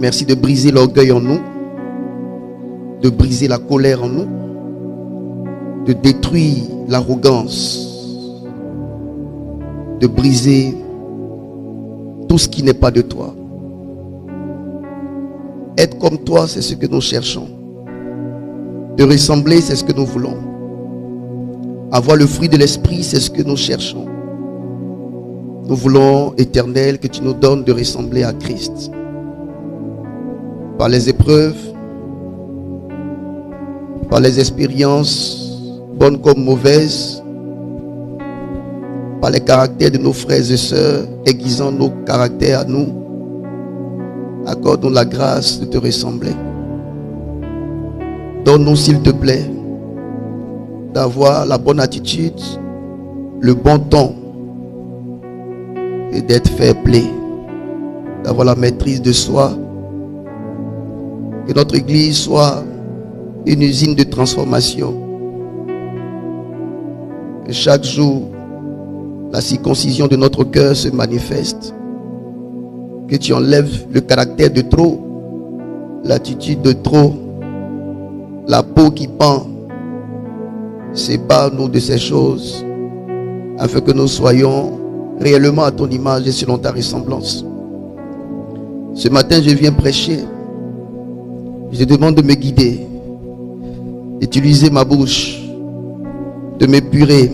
Merci de briser l'orgueil en nous, de briser la colère en nous, de détruire l'arrogance, de briser tout ce qui n'est pas de toi. Être comme toi, c'est ce que nous cherchons. Te ressembler, c'est ce que nous voulons. Avoir le fruit de l'esprit, c'est ce que nous cherchons. Nous voulons, Éternel, que tu nous donnes de ressembler à Christ. Par les épreuves, par les expériences, bonnes comme mauvaises, par les caractères de nos frères et sœurs, aiguisant nos caractères à nous, accorde-nous la grâce de te ressembler. Donne-nous, s'il te plaît, d'avoir la bonne attitude, le bon ton, et d'être fair play, d'avoir la maîtrise de soi. Que notre église soit une usine de transformation. Que chaque jour, la circoncision de notre cœur se manifeste. Que tu enlèves le caractère de trop, l'attitude de trop, la peau qui pend. Sépare-nous de ces choses, afin que nous soyons réellement à ton image et selon ta ressemblance. Ce matin, je viens prêcher. Je te demande de me guider, d'utiliser ma bouche, de m'épurer,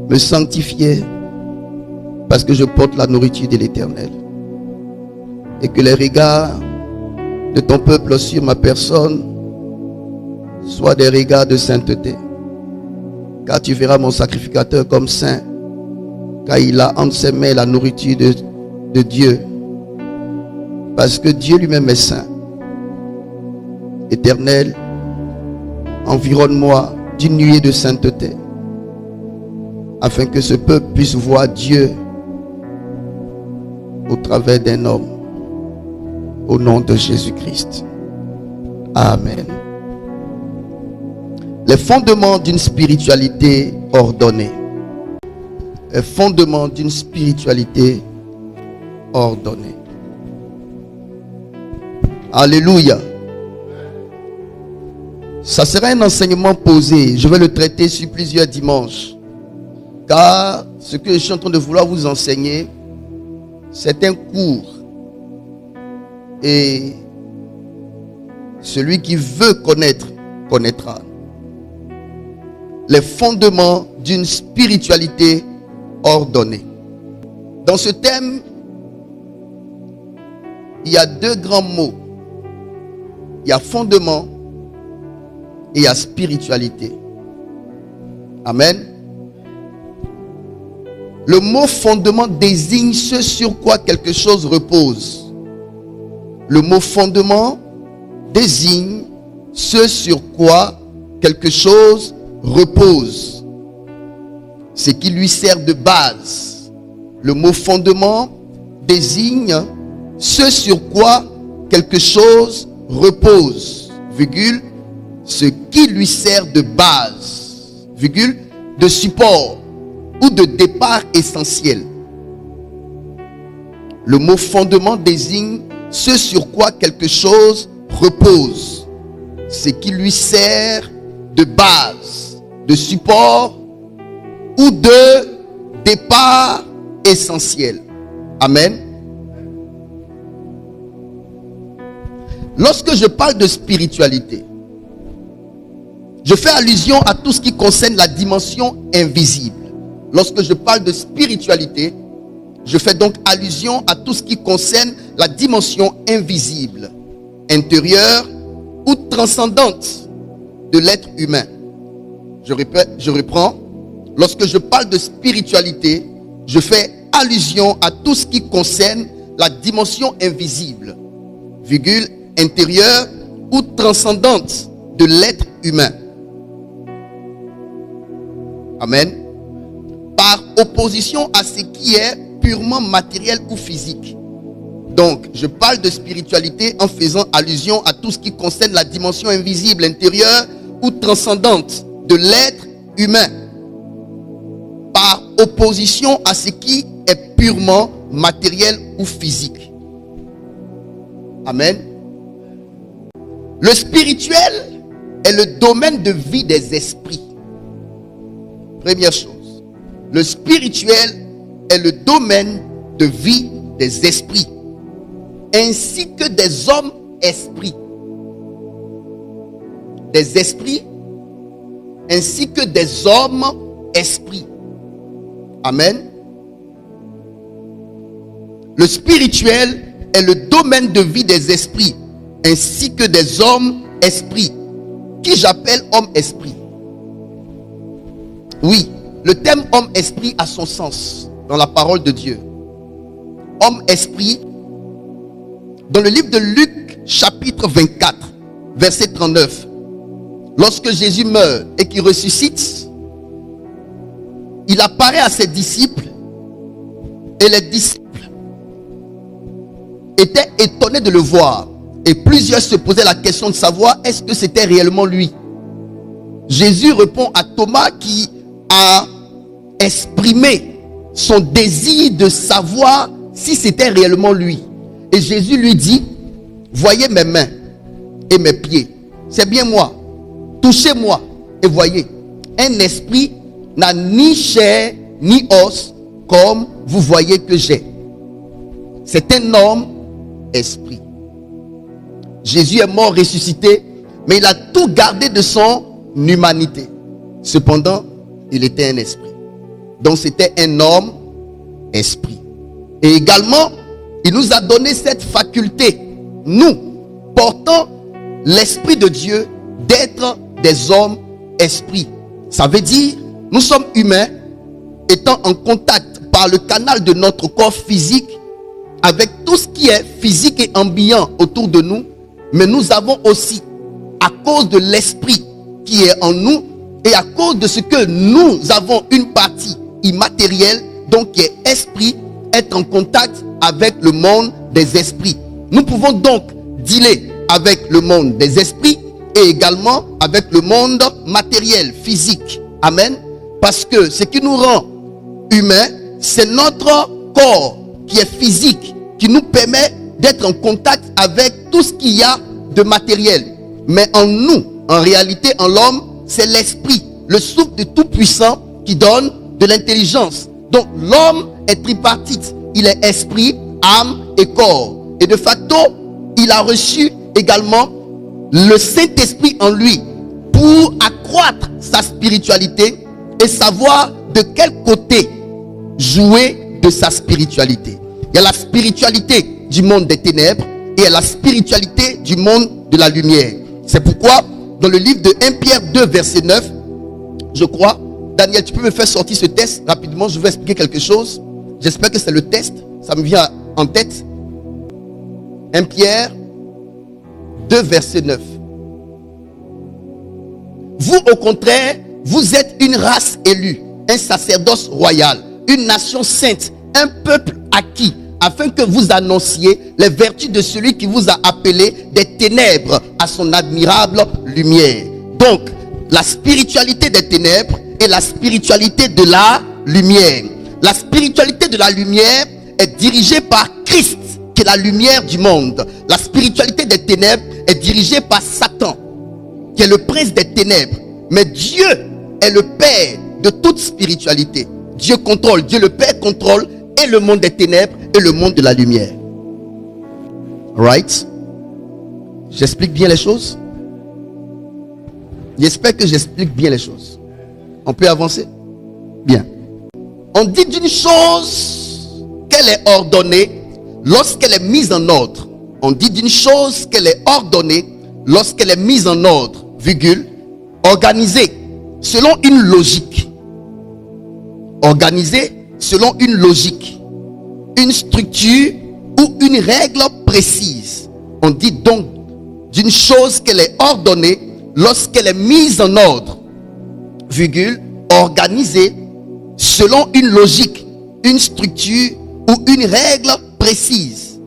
me sanctifier, parce que je porte la nourriture de l'Éternel. Et que les regards de ton peuple sur ma personne soient des regards de sainteté. Car tu verras mon sacrificateur comme saint, car il a entre ses mains la nourriture de Dieu. Parce que Dieu lui-même est saint. Éternel, environne-moi d'une nuée de sainteté, afin que ce peuple puisse voir Dieu au travers d'un homme. Au nom de Jésus-Christ. Amen. Les fondements d'une spiritualité ordonnée. Les fondements d'une spiritualité ordonnée. Alléluia. Ça sera un enseignement posé. Je vais le traiter sur plusieurs dimanches. Car ce que je suis en train de vouloir vous enseigner, c'est un cours. Et celui qui veut connaître, connaîtra. Les fondements d'une spiritualité ordonnée. Dans ce thème, il y a deux grands mots. Il y a fondement et il y a spiritualité. Amen. Le mot fondement désigne ce sur quoi quelque chose repose. Le mot fondement désigne ce sur quoi quelque chose repose. Ce qui lui sert de base. Le mot fondement désigne ce sur quoi quelque chose repose. Virgule, ce qui lui sert de base. Virgule, de support ou de départ essentiel. Le mot fondement désigne ce sur quoi quelque chose repose, ce qui lui sert de base, de support ou de départ essentiel. Amen. Lorsque je parle de spiritualité, je fais allusion à tout ce qui concerne la dimension invisible. Lorsque je parle de spiritualité, je fais donc allusion à tout ce qui concerne la dimension invisible, intérieure ou transcendante de l'être humain. Je reprends. Lorsque je parle de spiritualité, je fais allusion à tout ce qui concerne la dimension invisible, virgule, intérieure ou transcendante de l'être humain. Amen. Par opposition à ce qui est purement matériel ou physique. Donc, je parle de spiritualité en faisant allusion à tout ce qui concerne la dimension invisible, intérieure ou transcendante de l'être humain. Par opposition à ce qui est purement matériel ou physique. Amen. Le spirituel est le domaine de vie des esprits. Première chose. Le spirituel est le domaine de vie des esprits, ainsi que des hommes esprits. Des esprits, ainsi que des hommes esprits. Amen. Le spirituel est le domaine de vie des esprits, ainsi que des hommes esprits. Qui j'appelle homme esprit? Oui, le terme homme esprit a son sens dans la parole de Dieu. Homme esprit, dans le livre de Luc, chapitre 24, verset 39, lorsque Jésus meurt et qu'il ressuscite, il apparaît à ses disciples et les disciples étaient étonnés de le voir. Et plusieurs se posaient la question de savoir est-ce que c'était réellement lui. Jésus répond à Thomas qui a exprimé son désir de savoir si c'était réellement lui. Et Jésus lui dit, voyez mes mains et mes pieds, c'est bien moi. Touchez-moi et voyez. Un esprit n'a ni chair ni os comme vous voyez que j'ai. C'est un homme esprit. Jésus est mort ressuscité, mais il a tout gardé de son humanité. Cependant, il était un esprit. Donc c'était un homme esprit. Et également, il nous a donné cette faculté, nous, portant l'esprit de Dieu, d'être des hommes esprits. Ça veut dire, nous sommes humains, étant en contact par le canal de notre corps physique avec tout ce qui est physique et ambiant autour de nous, mais nous avons aussi, à cause de l'esprit qui est en nous et à cause de ce que nous avons une partie immatérielle, donc qui est esprit, être en contact avec le monde des esprits. Nous pouvons donc dealer avec le monde des esprits et également avec le monde matériel, physique. Amen. Parce que ce qui nous rend humains, c'est notre corps qui est physique, qui nous permet d'être en contact avec tout ce qu'il y a de matériel. Mais en nous, en réalité, en l'homme, c'est l'esprit, le souffle de Tout-Puissant qui donne de l'intelligence. Donc l'homme est tripartite. Il est esprit, âme et corps. Et de facto, il a reçu également le Saint-Esprit en lui pour accroître sa spiritualité et savoir de quel côté jouer de sa spiritualité. Il y a la spiritualité du monde des ténèbres et il y a la spiritualité du monde de la lumière. C'est pourquoi dans le livre de 1 Pierre 2 verset 9, je crois, Daniel, tu peux me faire sortir ce test rapidement, je vais expliquer quelque chose. J'espère que c'est le test, ça me vient en tête. 1 Pierre 2 verset 9. Vous au contraire, vous êtes une race élue, un sacerdoce royal, une nation sainte, un peuple acquis, afin que vous annonciez les vertus de celui qui vous a appelé des ténèbres à son admirable lumière. Donc, la spiritualité des ténèbres et la spiritualité de la lumière. La spiritualité de la lumière est dirigée par Christ, qui est la lumière du monde. La spiritualité des ténèbres est dirigée par Satan, qui est le prince des ténèbres. Mais Dieu est le Père de toute spiritualité. Dieu contrôle, Dieu le Père contrôle et le monde des ténèbres et le monde de la lumière. Right? J'explique bien les choses? J'espère que j'explique bien les choses. On peut avancer? Bien. On dit d'une chose qu'elle est ordonnée lorsqu'elle est mise en ordre. On dit d'une chose qu'elle est ordonnée lorsqu'elle est mise en ordre, virgule, organisée selon une logique. Organisée selon une logique, une structure ou une règle précise. On dit donc d'une chose qu'elle est ordonnée lorsqu'elle est mise en ordre, virgule, organisée selon une logique, une structure ou une règle précise.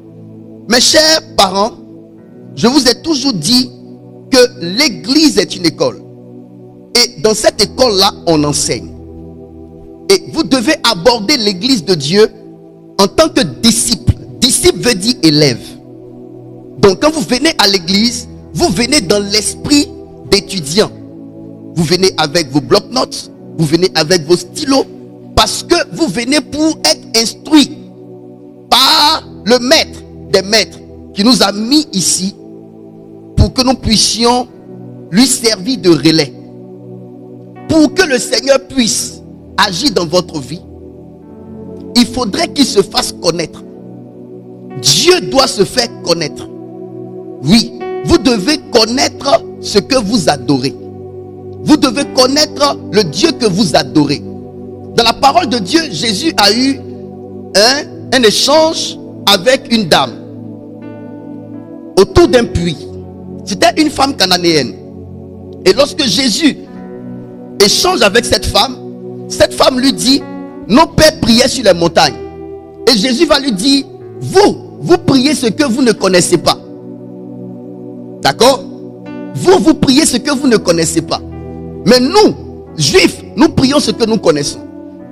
Mes chers parents, je vous ai toujours dit que l'église est une école. Et dans cette école-là, on enseigne. Et vous devez aborder l'église de Dieu en tant que disciple. Disciple veut dire élève. Donc quand vous venez à l'église, vous venez dans l'esprit d'étudiant. Vous venez avec vos bloc-notes, vous venez avec vos stylos, parce que vous venez pour être instruit par le maître des maîtres qui nous a mis ici pour que nous puissions lui servir de relais. Pour que le Seigneur puisse agir dans votre vie, il faudrait qu'il se fasse connaître. Dieu doit se faire connaître. Oui, vous devez connaître ce que vous adorez. Vous devez connaître le Dieu que vous adorez. Dans la parole de Dieu, Jésus a eu un échange avec une dame autour d'un puits. C'était une femme cananéenne. Et lorsque Jésus échange avec cette femme lui dit: nos pères priaient sur les montagnes. Et Jésus va lui dire: vous priez ce que vous ne connaissez pas. D'accord? Vous priez ce que vous ne connaissez pas. Mais nous, juifs, nous prions ce que nous connaissons.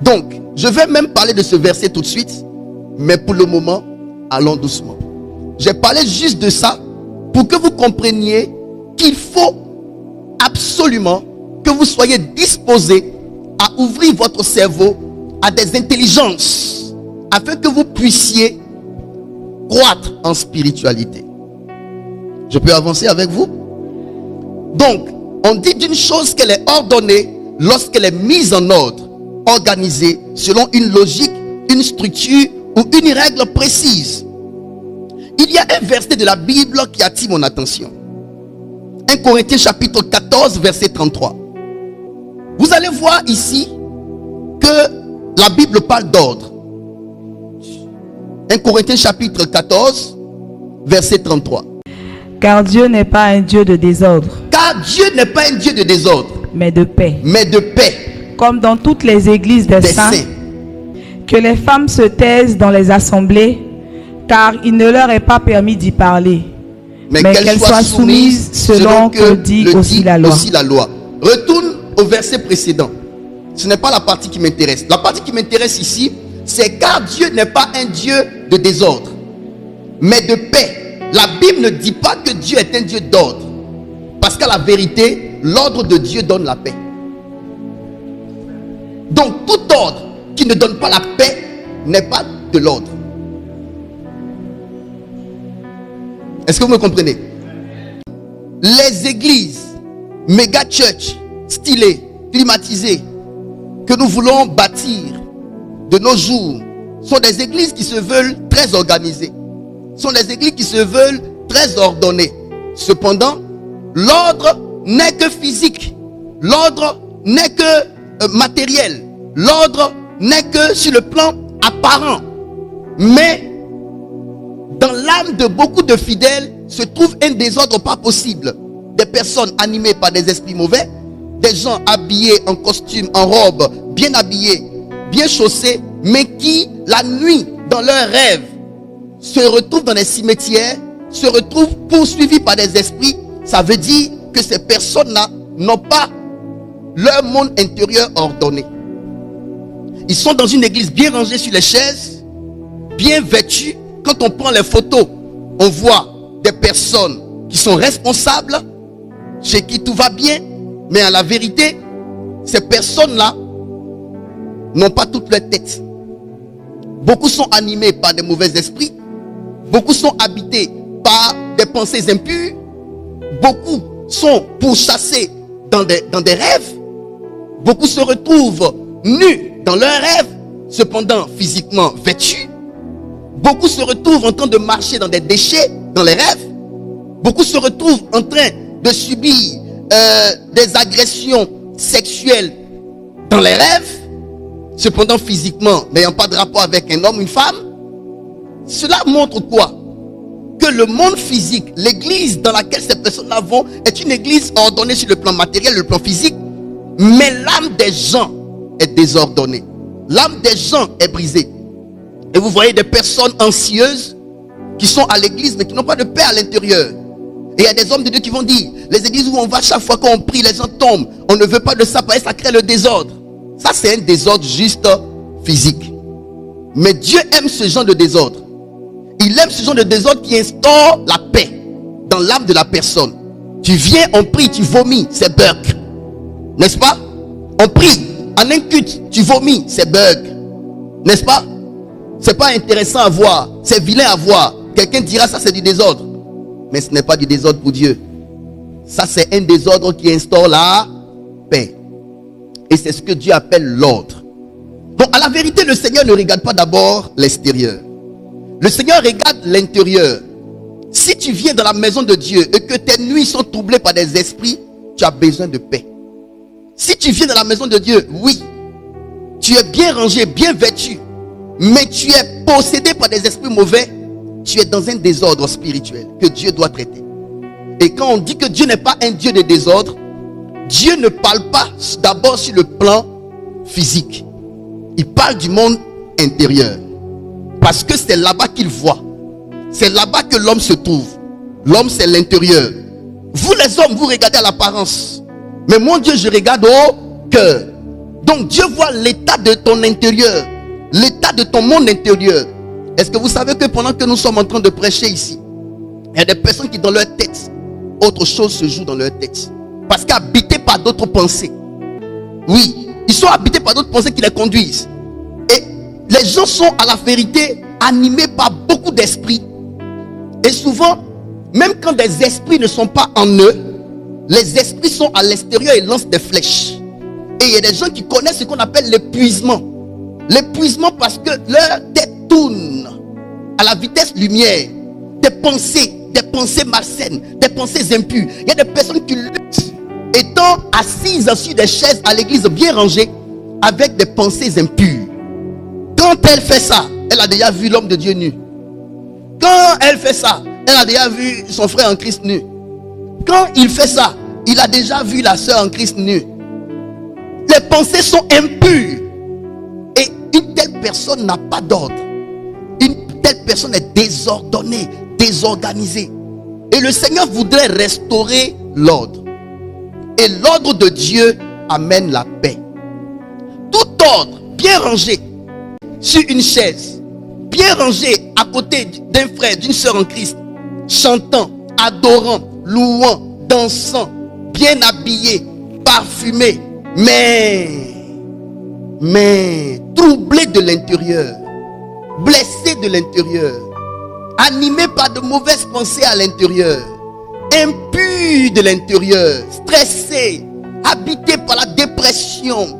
Donc, je vais même parler de ce verset tout de suite. Mais pour le moment, allons doucement. J'ai parlé juste de ça pour que vous compreniez qu'il faut absolument que vous soyez disposés à ouvrir votre cerveau à des intelligences afin que vous puissiez croître en spiritualité. Je peux avancer avec vous? Donc, on dit d'une chose qu'elle est ordonnée lorsqu'elle est mise en ordre, organisée selon une logique, une structure ou une règle précise. Il y a un verset de la Bible qui attire mon attention. 1 Corinthiens chapitre 14 verset 33. Vous allez voir ici que la Bible parle d'ordre. 1 Corinthiens chapitre 14 verset 33. Car Dieu n'est pas un Dieu de désordre. Car Dieu n'est pas un Dieu de désordre, mais de paix. Mais de paix. Comme dans toutes les églises des saints. Que les femmes se taisent dans les assemblées, car il ne leur est pas permis d'y parler. Mais qu'elles soient soumises selon que dit aussi la loi. Retourne au verset précédent. Ce n'est pas la partie qui m'intéresse. La partie qui m'intéresse ici, c'est car Dieu n'est pas un Dieu de désordre, mais de paix. La Bible ne dit pas que Dieu est un Dieu d'ordre. Parce qu'à la vérité, l'ordre de Dieu donne la paix. Donc tout ordre qui ne donne pas la paix n'est pas de l'ordre. Est-ce que vous me comprenez? Les églises, méga church, stylées, climatisées, que nous voulons bâtir de nos jours, sont des églises qui se veulent très organisées. Sont des églises qui se veulent très ordonnées. Cependant, l'ordre n'est que physique. L'ordre n'est que matériel. L'ordre n'est que sur le plan apparent. Mais dans l'âme de beaucoup de fidèles se trouve un désordre pas possible. Des personnes animées par des esprits mauvais, des gens habillés en costume, en robe, bien habillés, bien chaussés, mais qui, la nuit, dans leurs rêves, se retrouvent dans les cimetières, se retrouvent poursuivis par des esprits. Ça veut dire que ces personnes-là n'ont pas leur monde intérieur ordonné. Ils sont dans une église bien rangée sur les chaises, bien vêtus. Quand on prend les photos, on voit des personnes qui sont responsables, chez qui tout va bien. Mais à la vérité, ces personnes-là n'ont pas toute leur tête. Beaucoup sont animés par des mauvais esprits. Beaucoup sont habités par des pensées impures. Beaucoup sont pourchassés dans des rêves. Beaucoup se retrouvent nus dans leurs rêves, cependant physiquement vêtus. Beaucoup se retrouvent en train de marcher dans des déchets, dans les rêves. Beaucoup se retrouvent en train de subir des agressions sexuelles dans les rêves, cependant physiquement n'ayant pas de rapport avec un homme ou une femme. Cela montre quoi? Que le monde physique, l'église dans laquelle ces personnes-là vont, est une église ordonnée sur le plan matériel, le plan physique, mais l'âme des gens est désordonnée. L'âme des gens est brisée. Et vous voyez des personnes anxieuses qui sont à l'église mais qui n'ont pas de paix à l'intérieur. Et il y a des hommes de Dieu qui vont dire, les églises où on va, chaque fois qu'on prie, les gens tombent. On ne veut pas de ça parce que ça crée le désordre. Ça, c'est un désordre juste physique. Mais Dieu aime ce genre de désordre. Il aime ce genre de désordre qui instaure la paix dans l'âme de la personne. Tu viens, on prie, tu vomis, c'est bug. N'est-ce pas? On prie, en un culte, tu vomis, c'est bug. N'est-ce pas? C'est pas intéressant à voir, c'est vilain à voir. Quelqu'un dira ça c'est du désordre. Mais ce n'est pas du désordre pour Dieu. Ça c'est un désordre qui instaure la paix. Et c'est ce que Dieu appelle l'ordre. Donc à la vérité, le Seigneur ne regarde pas d'abord l'extérieur. Le Seigneur regarde l'intérieur. Si tu viens dans la maison de Dieu et que tes nuits sont troublées par des esprits, tu as besoin de paix. Si tu viens dans la maison de Dieu, oui, tu es bien rangé, bien vêtu, mais tu es possédé par des esprits mauvais, tu es dans un désordre spirituel que Dieu doit traiter. Et quand on dit que Dieu n'est pas un Dieu de désordre, Dieu ne parle pas d'abord sur le plan physique. Il parle du monde intérieur. Parce que c'est là-bas qu'il voit. C'est là-bas que l'homme se trouve. L'homme, c'est l'intérieur. Vous les hommes, vous regardez à l'apparence. Mais mon Dieu, je regarde au cœur. Donc Dieu voit l'état de ton intérieur. L'état de ton monde intérieur. Est-ce que vous savez que pendant que nous sommes en train de prêcher ici, il y a des personnes qui dans leur tête, autre chose se joue dans leur tête. Parce qu'habités par d'autres pensées. Oui, ils sont habités par d'autres pensées qui les conduisent. Et les gens sont à la vérité animés par beaucoup d'esprits. Et souvent, même quand des esprits ne sont pas en eux, les esprits sont à l'extérieur et lancent des flèches. Et il y a des gens qui connaissent ce qu'on appelle l'épuisement. L'épuisement parce que leur tête tourne à la vitesse lumière. Des pensées malsaines, des pensées impures. Il y a des personnes qui luttent, étant assises sur des chaises à l'église bien rangées, avec des pensées impures. Quand elle fait ça, elle a déjà vu l'homme de Dieu nu. Quand elle fait ça, elle a déjà vu son frère en Christ nu. Quand il fait ça, il a déjà vu la sœur en Christ nue. Les pensées sont impures. Et une telle personne n'a pas d'ordre. Une telle personne est désordonnée, désorganisée. Et le Seigneur voudrait restaurer l'ordre. Et l'ordre de Dieu amène la paix. Tout ordre bien rangé sur une chaise, bien rangé à côté d'un frère, d'une sœur en Christ, chantant, adorant, louant, dansant, bien habillé, parfumé, mais troublé de l'intérieur, blessé de l'intérieur, animé par de mauvaises pensées à l'intérieur, impur de l'intérieur, stressé, habité par la dépression,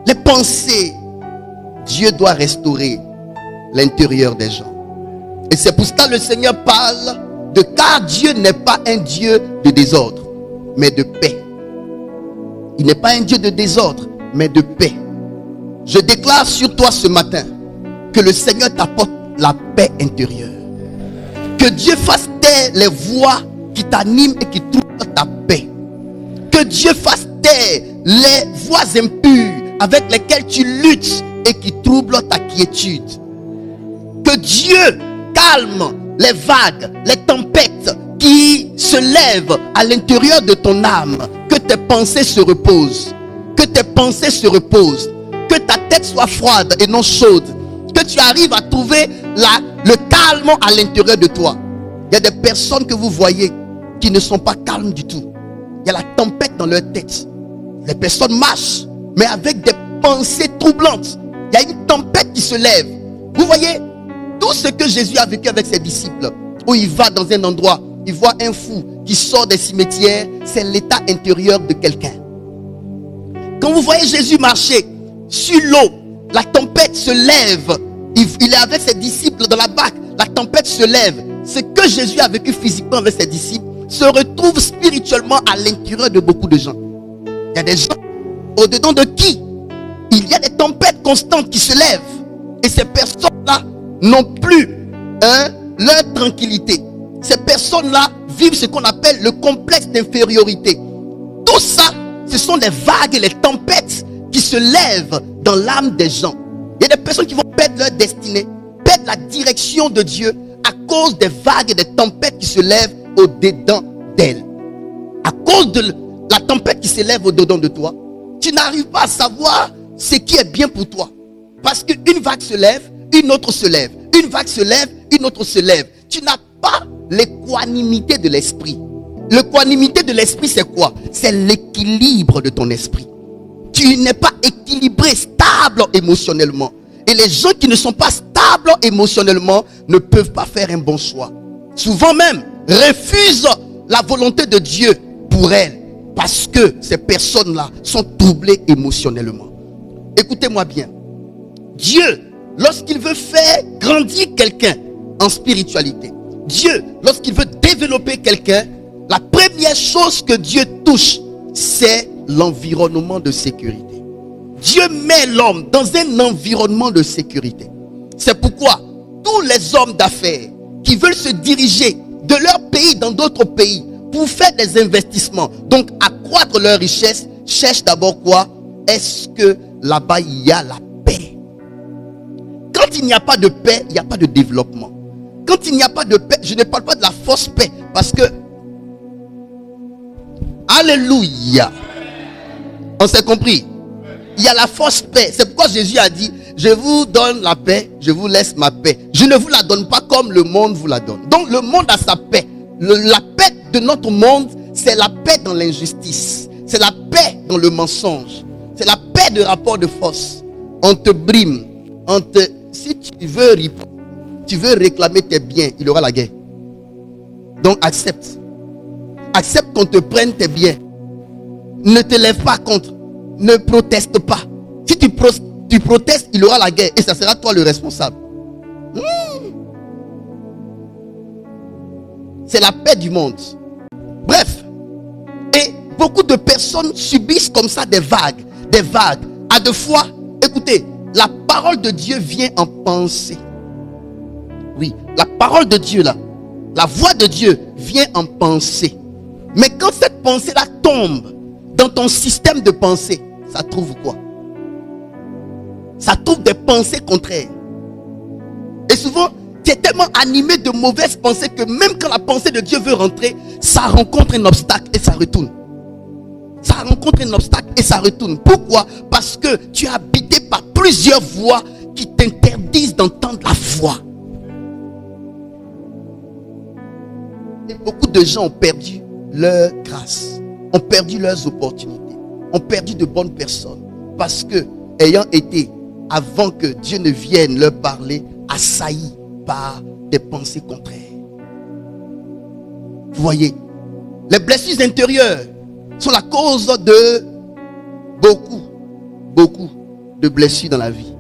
les pensées. Dieu doit restaurer l'intérieur des gens. Et c'est pour cela que le Seigneur parle de car Dieu n'est pas un Dieu de désordre, mais de paix. Il n'est pas un Dieu de désordre, mais de paix. Je déclare sur toi ce matin que le Seigneur t'apporte la paix intérieure. Que Dieu fasse taire les voix qui t'animent et qui troublent ta paix. Que Dieu fasse taire les voix impures avec lesquelles tu luttes et qui troublent ta quiétude. Que Dieu calme les vagues, les tempêtes qui se lèvent à l'intérieur de ton âme. Que tes pensées se reposent. Que tes pensées se reposent. Que ta tête soit froide et non chaude. Que tu arrives à trouver le calme à l'intérieur de toi. Il y a des personnes que vous voyez qui ne sont pas calmes du tout. Il y a la tempête dans leur tête. Les personnes marchent, mais avec des pensées troublantes. Il y a une tempête qui se lève. Vous voyez, tout ce que Jésus a vécu avec ses disciples, où il va dans un endroit, il voit un fou qui sort des cimetières, c'est l'état intérieur de quelqu'un. Quand vous voyez Jésus marcher sur l'eau, la tempête se lève. Il est avec ses disciples dans la barque, la tempête se lève. Ce que Jésus a vécu physiquement avec ses disciples se retrouve spirituellement à l'intérieur de beaucoup de gens. Il y a des gens au-dedans de qui il y a des tempêtes constantes qui se lèvent. Et ces personnes-là n'ont plus leur tranquillité. Ces personnes-là vivent ce qu'on appelle le complexe d'infériorité. Tout ça, ce sont les vagues et les tempêtes qui se lèvent dans l'âme des gens. Il y a des personnes qui vont perdre leur destinée, perdre la direction de Dieu à cause des vagues et des tempêtes qui se lèvent au-dedans d'elles. À cause de la tempête qui se lève au-dedans de toi, tu n'arrives pas à savoir ce qui est bien pour toi. Parce qu'une vague se lève, une autre se lève. Une vague se lève, une autre se lève. Tu n'as pas l'équanimité de l'esprit. L'équanimité de l'esprit, c'est quoi? C'est l'équilibre de ton esprit. Tu n'es pas équilibré, stable émotionnellement. Et les gens qui ne sont pas stables émotionnellement ne peuvent pas faire un bon choix. Souvent même, refusent la volonté de Dieu pour elles. Parce que ces personnes-là sont troublées émotionnellement. Écoutez-moi bien. Dieu, lorsqu'il veut faire grandir quelqu'un en spiritualité, Dieu, lorsqu'il veut développer quelqu'un, la première chose que Dieu touche, c'est l'environnement de sécurité. Dieu met l'homme dans un environnement de sécurité. C'est pourquoi tous les hommes d'affaires qui veulent se diriger de leur pays dans d'autres pays pour faire des investissements, donc accroître leur richesse, cherchent d'abord quoi? Est-ce que là-bas il y a la paix? Quand il n'y a pas de paix, il n'y a pas de développement. Quand il n'y a pas de paix, je ne parle pas de la fausse paix, parce que alléluia, on s'est compris. Il y a la fausse paix. C'est pourquoi Jésus a dit: je vous donne la paix, je vous laisse ma paix. Je ne vous la donne pas comme le monde vous la donne. Donc le monde a sa paix. La paix de notre monde, c'est la paix dans l'injustice. C'est la paix dans le mensonge. C'est la paix de rapport de force. On te brime. Si tu veux réclamer tes biens, il y aura la guerre. Donc accepte. Accepte qu'on te prenne tes biens. Ne te lève pas contre. Ne proteste pas. Si tu protestes, il y aura la guerre. Et ça sera toi le responsable. C'est la paix du monde. Bref. Et beaucoup de personnes subissent comme ça des vagues. Des vagues. À deux fois, écoutez, la parole de Dieu vient en pensée. Oui, la parole de Dieu là, la voix de Dieu vient en pensée. Mais quand cette pensée-là tombe dans ton système de pensée, ça trouve quoi? Ça trouve des pensées contraires. Et souvent, tu es tellement animé de mauvaises pensées que même quand la pensée de Dieu veut rentrer, ça rencontre un obstacle et ça retourne. Ça rencontre un obstacle et ça retourne. Pourquoi? Parce que tu es habité par plusieurs voix qui t'interdisent d'entendre la voix. Et beaucoup de gens ont perdu leur grâce, ont perdu leurs opportunités, ont perdu de bonnes personnes parce que, ayant été, avant que Dieu ne vienne leur parler, assaillis par des pensées contraires. Vous voyez, les blessures intérieures sont la cause de beaucoup de blessures dans la vie.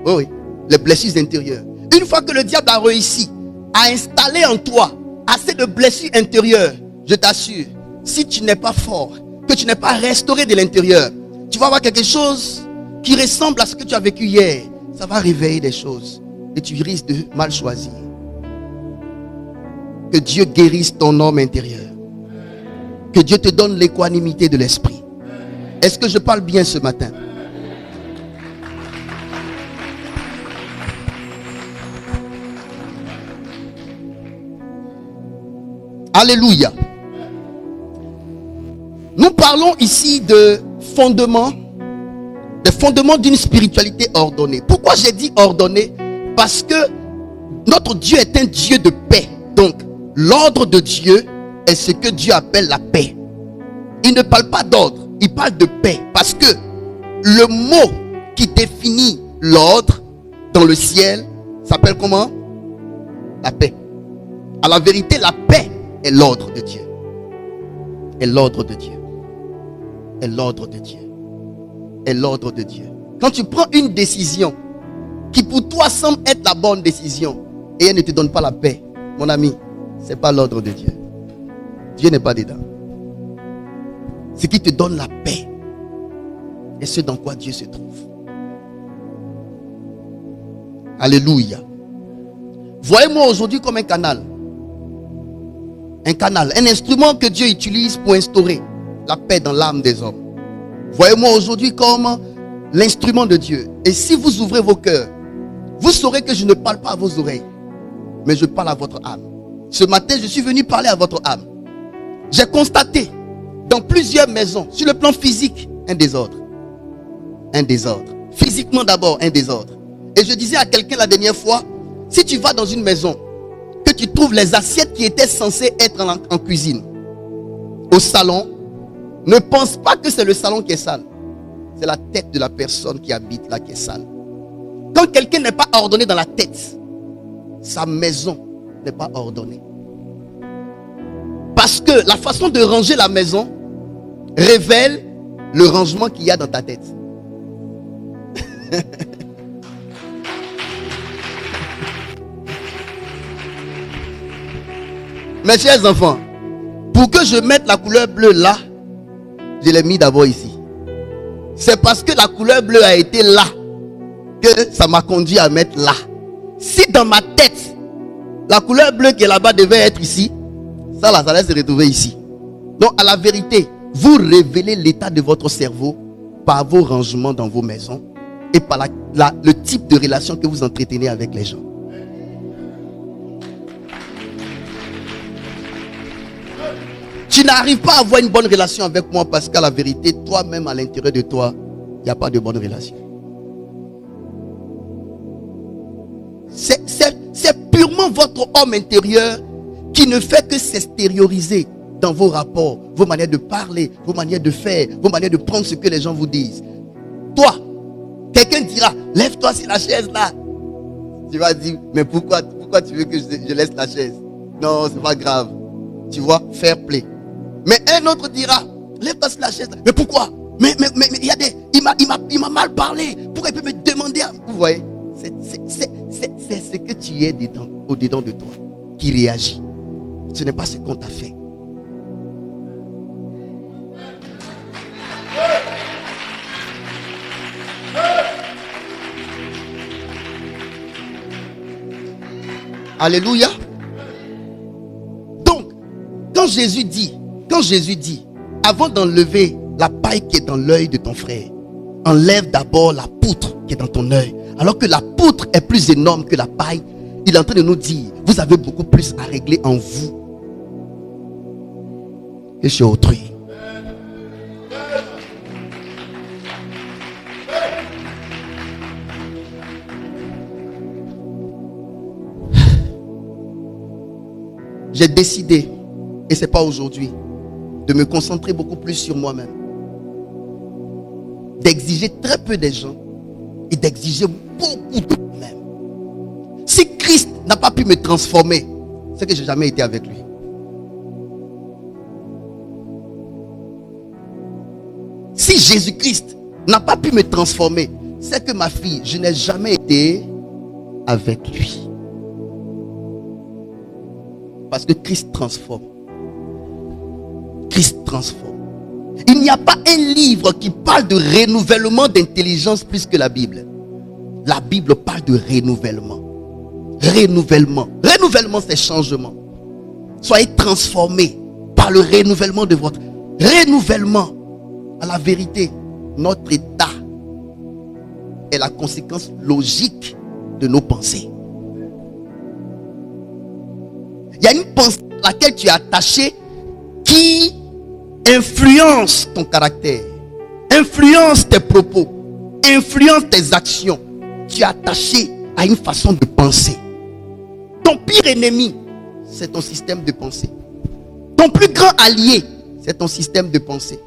Oui, oui, les blessures intérieures. Une fois que le diable a réussi à installer en toi assez de blessures intérieures, je t'assure, si tu n'es pas fort, que tu n'es pas restauré de l'intérieur, tu vas avoir quelque chose qui ressemble à ce que tu as vécu hier. Ça va réveiller des choses et tu risques de mal choisir. Que Dieu guérisse ton homme intérieur. Que Dieu te donne l'équanimité de l'esprit. Est-ce que je parle bien ce matin? Alléluia. Nous parlons ici de fondements, des fondements d'une spiritualité ordonnée. Pourquoi j'ai dit ordonnée? Parce que notre Dieu est un Dieu de paix. Donc, l'ordre de Dieu est ce que Dieu appelle la paix. Il ne parle pas d'ordre, il parle de paix. Parce que le mot qui définit l'ordre dans le ciel s'appelle comment? La paix. À la vérité, la paix est l'ordre de Dieu. Est l'ordre de Dieu. Est l'ordre de Dieu. Est l'ordre de Dieu. Quand tu prends une décision qui pour toi semble être la bonne décision et elle ne te donne pas la paix, mon ami, ce n'est pas l'ordre de Dieu. Dieu n'est pas dedans. Ce qui te donne la paix est ce dans quoi Dieu se trouve. Alléluia. Voyez-moi aujourd'hui comme un canal. Un canal, un instrument que Dieu utilise pour instaurer la paix dans l'âme des hommes. Voyez-moi aujourd'hui comme l'instrument de Dieu. Et si vous ouvrez vos cœurs, vous saurez que je ne parle pas à vos oreilles, mais je parle à votre âme. Ce matin, je suis venu parler à votre âme. J'ai constaté dans plusieurs maisons, sur le plan physique, un désordre. Un désordre. Physiquement d'abord, un désordre. Et je disais à quelqu'un la dernière fois, si tu vas dans une maison, que tu trouves les assiettes qui étaient censées être en cuisine, au salon, ne pense pas que c'est le salon qui est sale. C'est la tête de la personne qui habite là qui est sale. Quand quelqu'un n'est pas ordonné dans la tête, sa maison n'est pas ordonnée. Parce que la façon de ranger la maison révèle le rangement qu'il y a dans ta tête. Mes chers enfants, pour que je mette la couleur bleue là, je l'ai mis d'abord ici. C'est parce que la couleur bleue a été là que ça m'a conduit à mettre là. Si dans ma tête, la couleur bleue qui est là-bas devait être ici, ça là, ça allait se retrouver ici. Donc à la vérité, vous révélez l'état de votre cerveau par vos rangements dans vos maisons et par le type de relation que vous entretenez avec les gens. Tu n'arrives pas à avoir une bonne relation avec moi parce qu'à la vérité, toi-même à l'intérieur de toi, il n'y a pas de bonne relation. C'est purement votre homme intérieur qui ne fait que s'extérioriser dans vos rapports, vos manières de parler, vos manières de faire, vos manières de prendre ce que les gens vous disent. Toi, quelqu'un dira, lève-toi sur la chaise là. Tu vas dire, mais pourquoi tu veux que je laisse la chaise? Non, c'est pas grave. Tu vois, fair play. Mais un autre dira, lève-toi sur la chaise. Mais pourquoi? Mais il m'a mal parlé. Pourquoi il peut me demander? Vous voyez, c'est ce que tu es au-dedans de toi qui réagit. Ce n'est pas ce qu'on t'a fait. Alléluia. Donc, quand Jésus dit, avant d'enlever la paille qui est dans l'œil de ton frère, enlève d'abord la poutre qui est dans ton œil. Alors que la poutre est plus énorme que la paille, il est en train de nous dire, vous avez beaucoup plus à régler en vous que chez autrui. J'ai décidé, et ce n'est pas aujourd'hui, de me concentrer beaucoup plus sur moi-même. D'exiger très peu des gens et d'exiger beaucoup de moi-même. Si Christ n'a pas pu me transformer, c'est que je n'ai jamais été avec lui. Si Jésus-Christ n'a pas pu me transformer, c'est que ma fille, je n'ai jamais été avec lui. Parce que Christ transforme. Christ transforme. Il n'y a pas un livre qui parle de renouvellement d'intelligence plus que la Bible. La Bible parle de renouvellement. Renouvellement. Renouvellement, c'est changement. Soyez transformés par le renouvellement de votre renouvellement. À la vérité, notre état est la conséquence logique de nos pensées. Il y a une pensée à laquelle tu es attaché qui influence ton caractère, influence tes propos, influence tes actions. Tu es attaché à une façon de penser. Ton pire ennemi, c'est ton système de pensée. Ton plus grand allié, c'est ton système de pensée.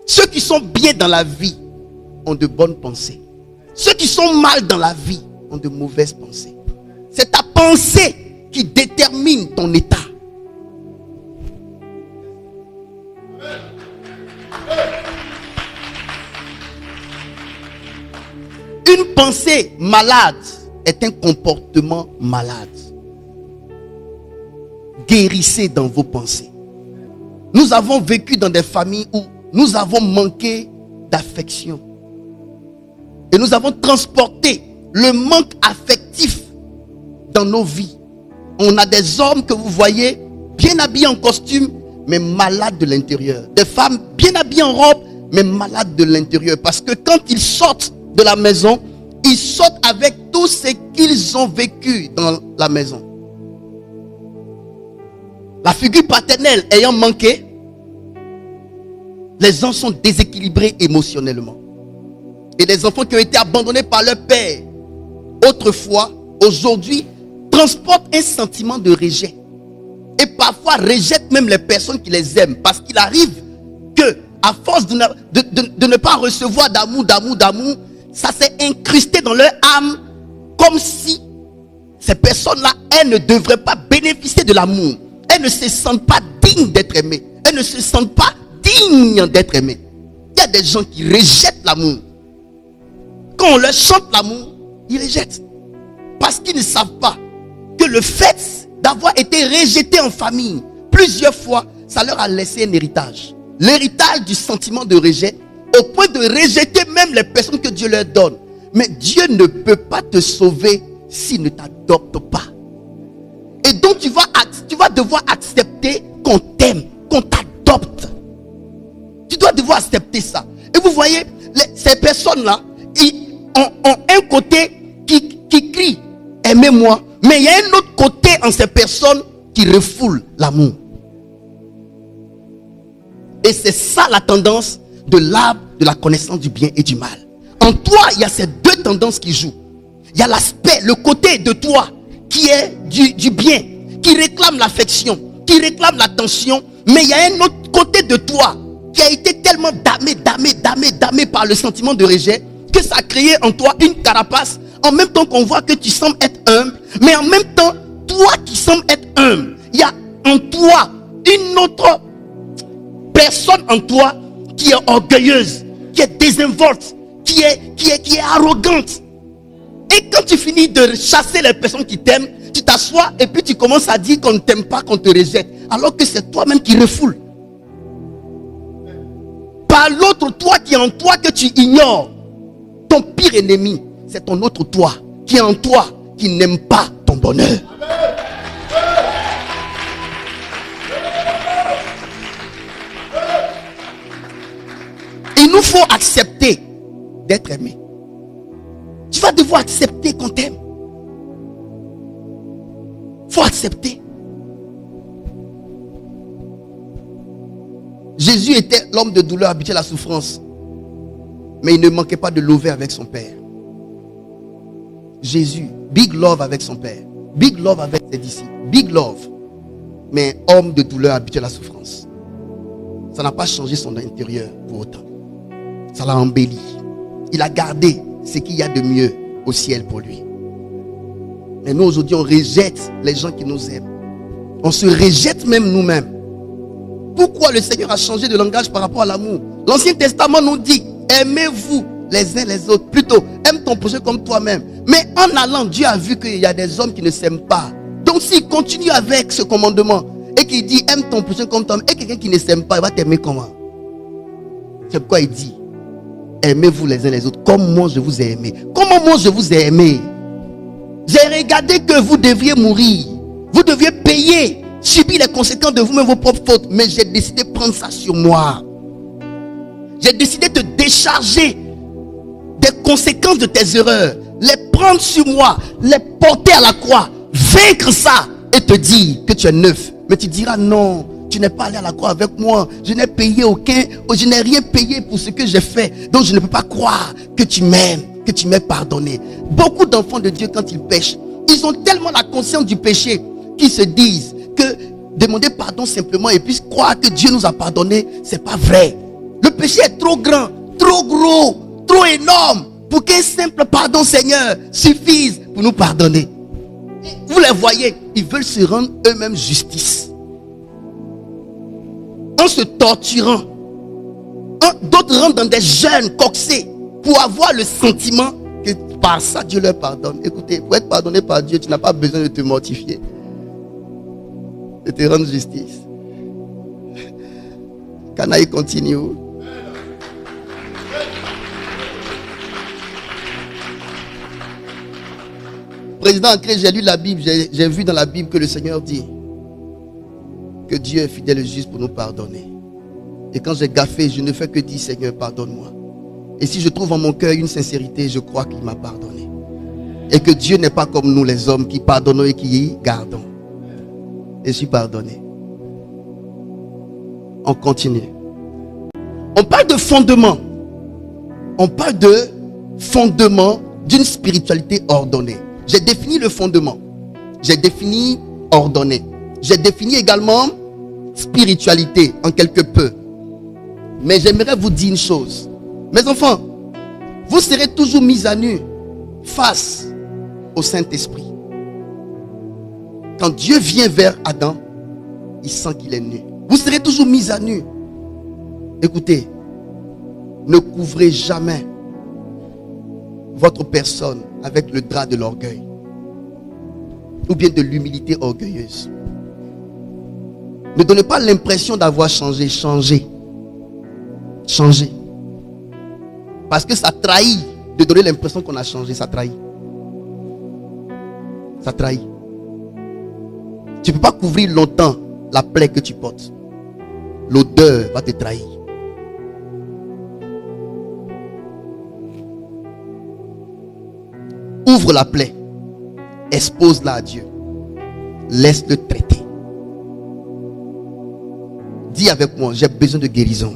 Ceux qui sont bien dans la vie ont de bonnes pensées. Ceux qui sont mal dans la vie ont de mauvaises pensées. C'est ta pensée qui détermine ton état. Une pensée malade est un comportement malade. Guérissez dans vos pensées. Nous avons vécu dans des familles où nous avons manqué d'affection. Et nous avons transporté le manque affectif dans nos vies. On a des hommes que vous voyez bien habillés en costume, mais malades de l'intérieur. Des femmes bien habillées en robe, mais malades de l'intérieur. Parce que quand ils sortent de la maison, ils sortent avec tout ce qu'ils ont vécu dans la maison. La figure paternelle ayant manqué, les gens sont déséquilibrés émotionnellement. Et les enfants qui ont été abandonnés par leur père autrefois, aujourd'hui, transportent un sentiment de rejet. Et parfois rejettent même les personnes qui les aiment. Parce qu'il arrive que, à force de ne pas recevoir d'amour, ça s'est incrusté dans leur âme comme si ces personnes-là, elles ne devraient pas bénéficier de l'amour. Elles ne se sentent pas dignes d'être aimées. Elles ne se sentent pas dignes d'être aimées. Il y a des gens qui rejettent l'amour. Quand on leur chante l'amour, ils rejettent. Parce qu'ils ne savent pas que le fait d'avoir été rejetés en famille plusieurs fois, ça leur a laissé un héritage. L'héritage du sentiment de rejet, au point de rejeter même les personnes que Dieu leur donne. Mais Dieu ne peut pas te sauver s'il ne t'adopte pas. Et donc tu vas devoir accepter qu'on t'aime, qu'on t'adopte. Tu dois devoir accepter ça. Et vous voyez, ces personnes-là, ils ont un côté qui crie « Aimez-moi ». Mais il y a un autre côté en ces personnes qui refoulent l'amour. Et c'est ça la tendance de l'arbre de la connaissance du bien et du mal. En toi, il y a ces deux tendances qui jouent. Il y a l'aspect, le côté de toi qui est du bien, qui réclame l'affection, qui réclame l'attention. Mais il y a un autre côté de toi qui a été tellement damé par le sentiment de rejet que ça a créé en toi une carapace. En même temps qu'on voit que tu sembles être humble, mais en même temps, toi qui sembles être humble, il y a en toi une autre personne en toi qui est orgueilleuse, qui est désinvolte, qui est arrogante. Et quand tu finis de chasser les personnes qui t'aiment, tu t'assois et puis tu commences à dire qu'on ne t'aime pas, qu'on te rejette, alors que c'est toi-même qui refoule. Par l'autre toi qui est en toi que tu ignores, ton pire ennemi, c'est ton autre toi qui est en toi, qui n'aime pas ton bonheur. Il nous faut accepter d'être aimé. Tu vas devoir accepter qu'on t'aime. Il faut accepter. Jésus était l'homme de douleur habitué à la souffrance. Mais il ne manquait pas de lover avec son Père. Jésus, big love avec son Père. Big love avec ses disciples. Big love. Mais homme de douleur habitué à la souffrance. Ça n'a pas changé son intérieur pour autant. Ça l'a embelli. Il a gardé ce qu'il y a de mieux au ciel pour lui. Mais nous aujourd'hui on rejette les gens qui nous aiment. On se rejette même nous-mêmes. Pourquoi le Seigneur a changé de langage par rapport à l'amour? L'Ancien Testament nous dit: aimez-vous les uns les autres. Plutôt, aime ton prochain comme toi-même. Mais en allant, Dieu a vu qu'il y a des hommes qui ne s'aiment pas. Donc s'il continue avec ce commandement et qu'il dit aime ton prochain comme toi-même, et quelqu'un qui ne s'aime pas, il va t'aimer comment? C'est pourquoi il dit aimez-vous les uns les autres comme moi je vous ai aimé. Comment moi je vous ai aimé? J'ai regardé que vous deviez mourir. Vous deviez payer, subir les conséquences de vous-même, vos propres fautes. Mais j'ai décidé de prendre ça sur moi. J'ai décidé de décharger des conséquences de tes erreurs. Les prendre sur moi, les porter à la croix, vaincre ça et te dire que tu es neuf. Mais tu diras non, tu n'es pas allé à la croix avec moi. Je n'ai payé je n'ai rien payé pour ce que j'ai fait. Donc je ne peux pas croire que tu m'aimes, que tu m'aies pardonné. Beaucoup d'enfants de Dieu, quand ils pêchent, ils ont tellement la conscience du péché qu'ils se disent que demander pardon simplement et puis croire que Dieu nous a pardonné, c'est pas vrai. Le péché est trop grand, trop gros, trop énorme pour qu'un simple pardon, Seigneur, suffise pour nous pardonner. Vous les voyez, ils veulent se rendre eux-mêmes justice. En se torturant. D'autres rentrent dans des jeûnes coxés pour avoir le sentiment que par ça Dieu leur pardonne. Écoutez, pour être pardonné par Dieu, tu n'as pas besoin de te mortifier, de te rendre justice. Can I continue? Président Ancré, j'ai lu la Bible, j'ai vu dans la Bible que le Seigneur dit que Dieu est fidèle et juste pour nous pardonner. Et quand j'ai gaffé, je ne fais que dire: Seigneur, pardonne-moi. Et si je trouve en mon cœur une sincérité, je crois qu'il m'a pardonné. Et que Dieu n'est pas comme nous les hommes qui pardonnons et qui gardons. Et je suis pardonné. On continue. On parle de fondement. On parle de fondement d'une spiritualité ordonnée. J'ai défini le fondement. J'ai défini ordonnée. J'ai défini également spiritualité en quelque peu. Mais j'aimerais vous dire une chose. Mes enfants, vous serez toujours mis à nu face au Saint-Esprit. Quand Dieu vient vers Adam, il sent qu'il est nu. Vous serez toujours mis à nu. Écoutez, ne couvrez jamais votre personne avec le drap de l'orgueil ou bien de l'humilité orgueilleuse. Ne donnez pas l'impression d'avoir changé. Changez. Changez. Parce que ça trahit de donner l'impression qu'on a changé. Ça trahit. Ça trahit. Tu ne peux pas couvrir longtemps la plaie que tu portes. L'odeur va te trahir. Ouvre la plaie. Expose-la à Dieu. Laisse-le traiter. Dis avec moi, j'ai besoin de guérison.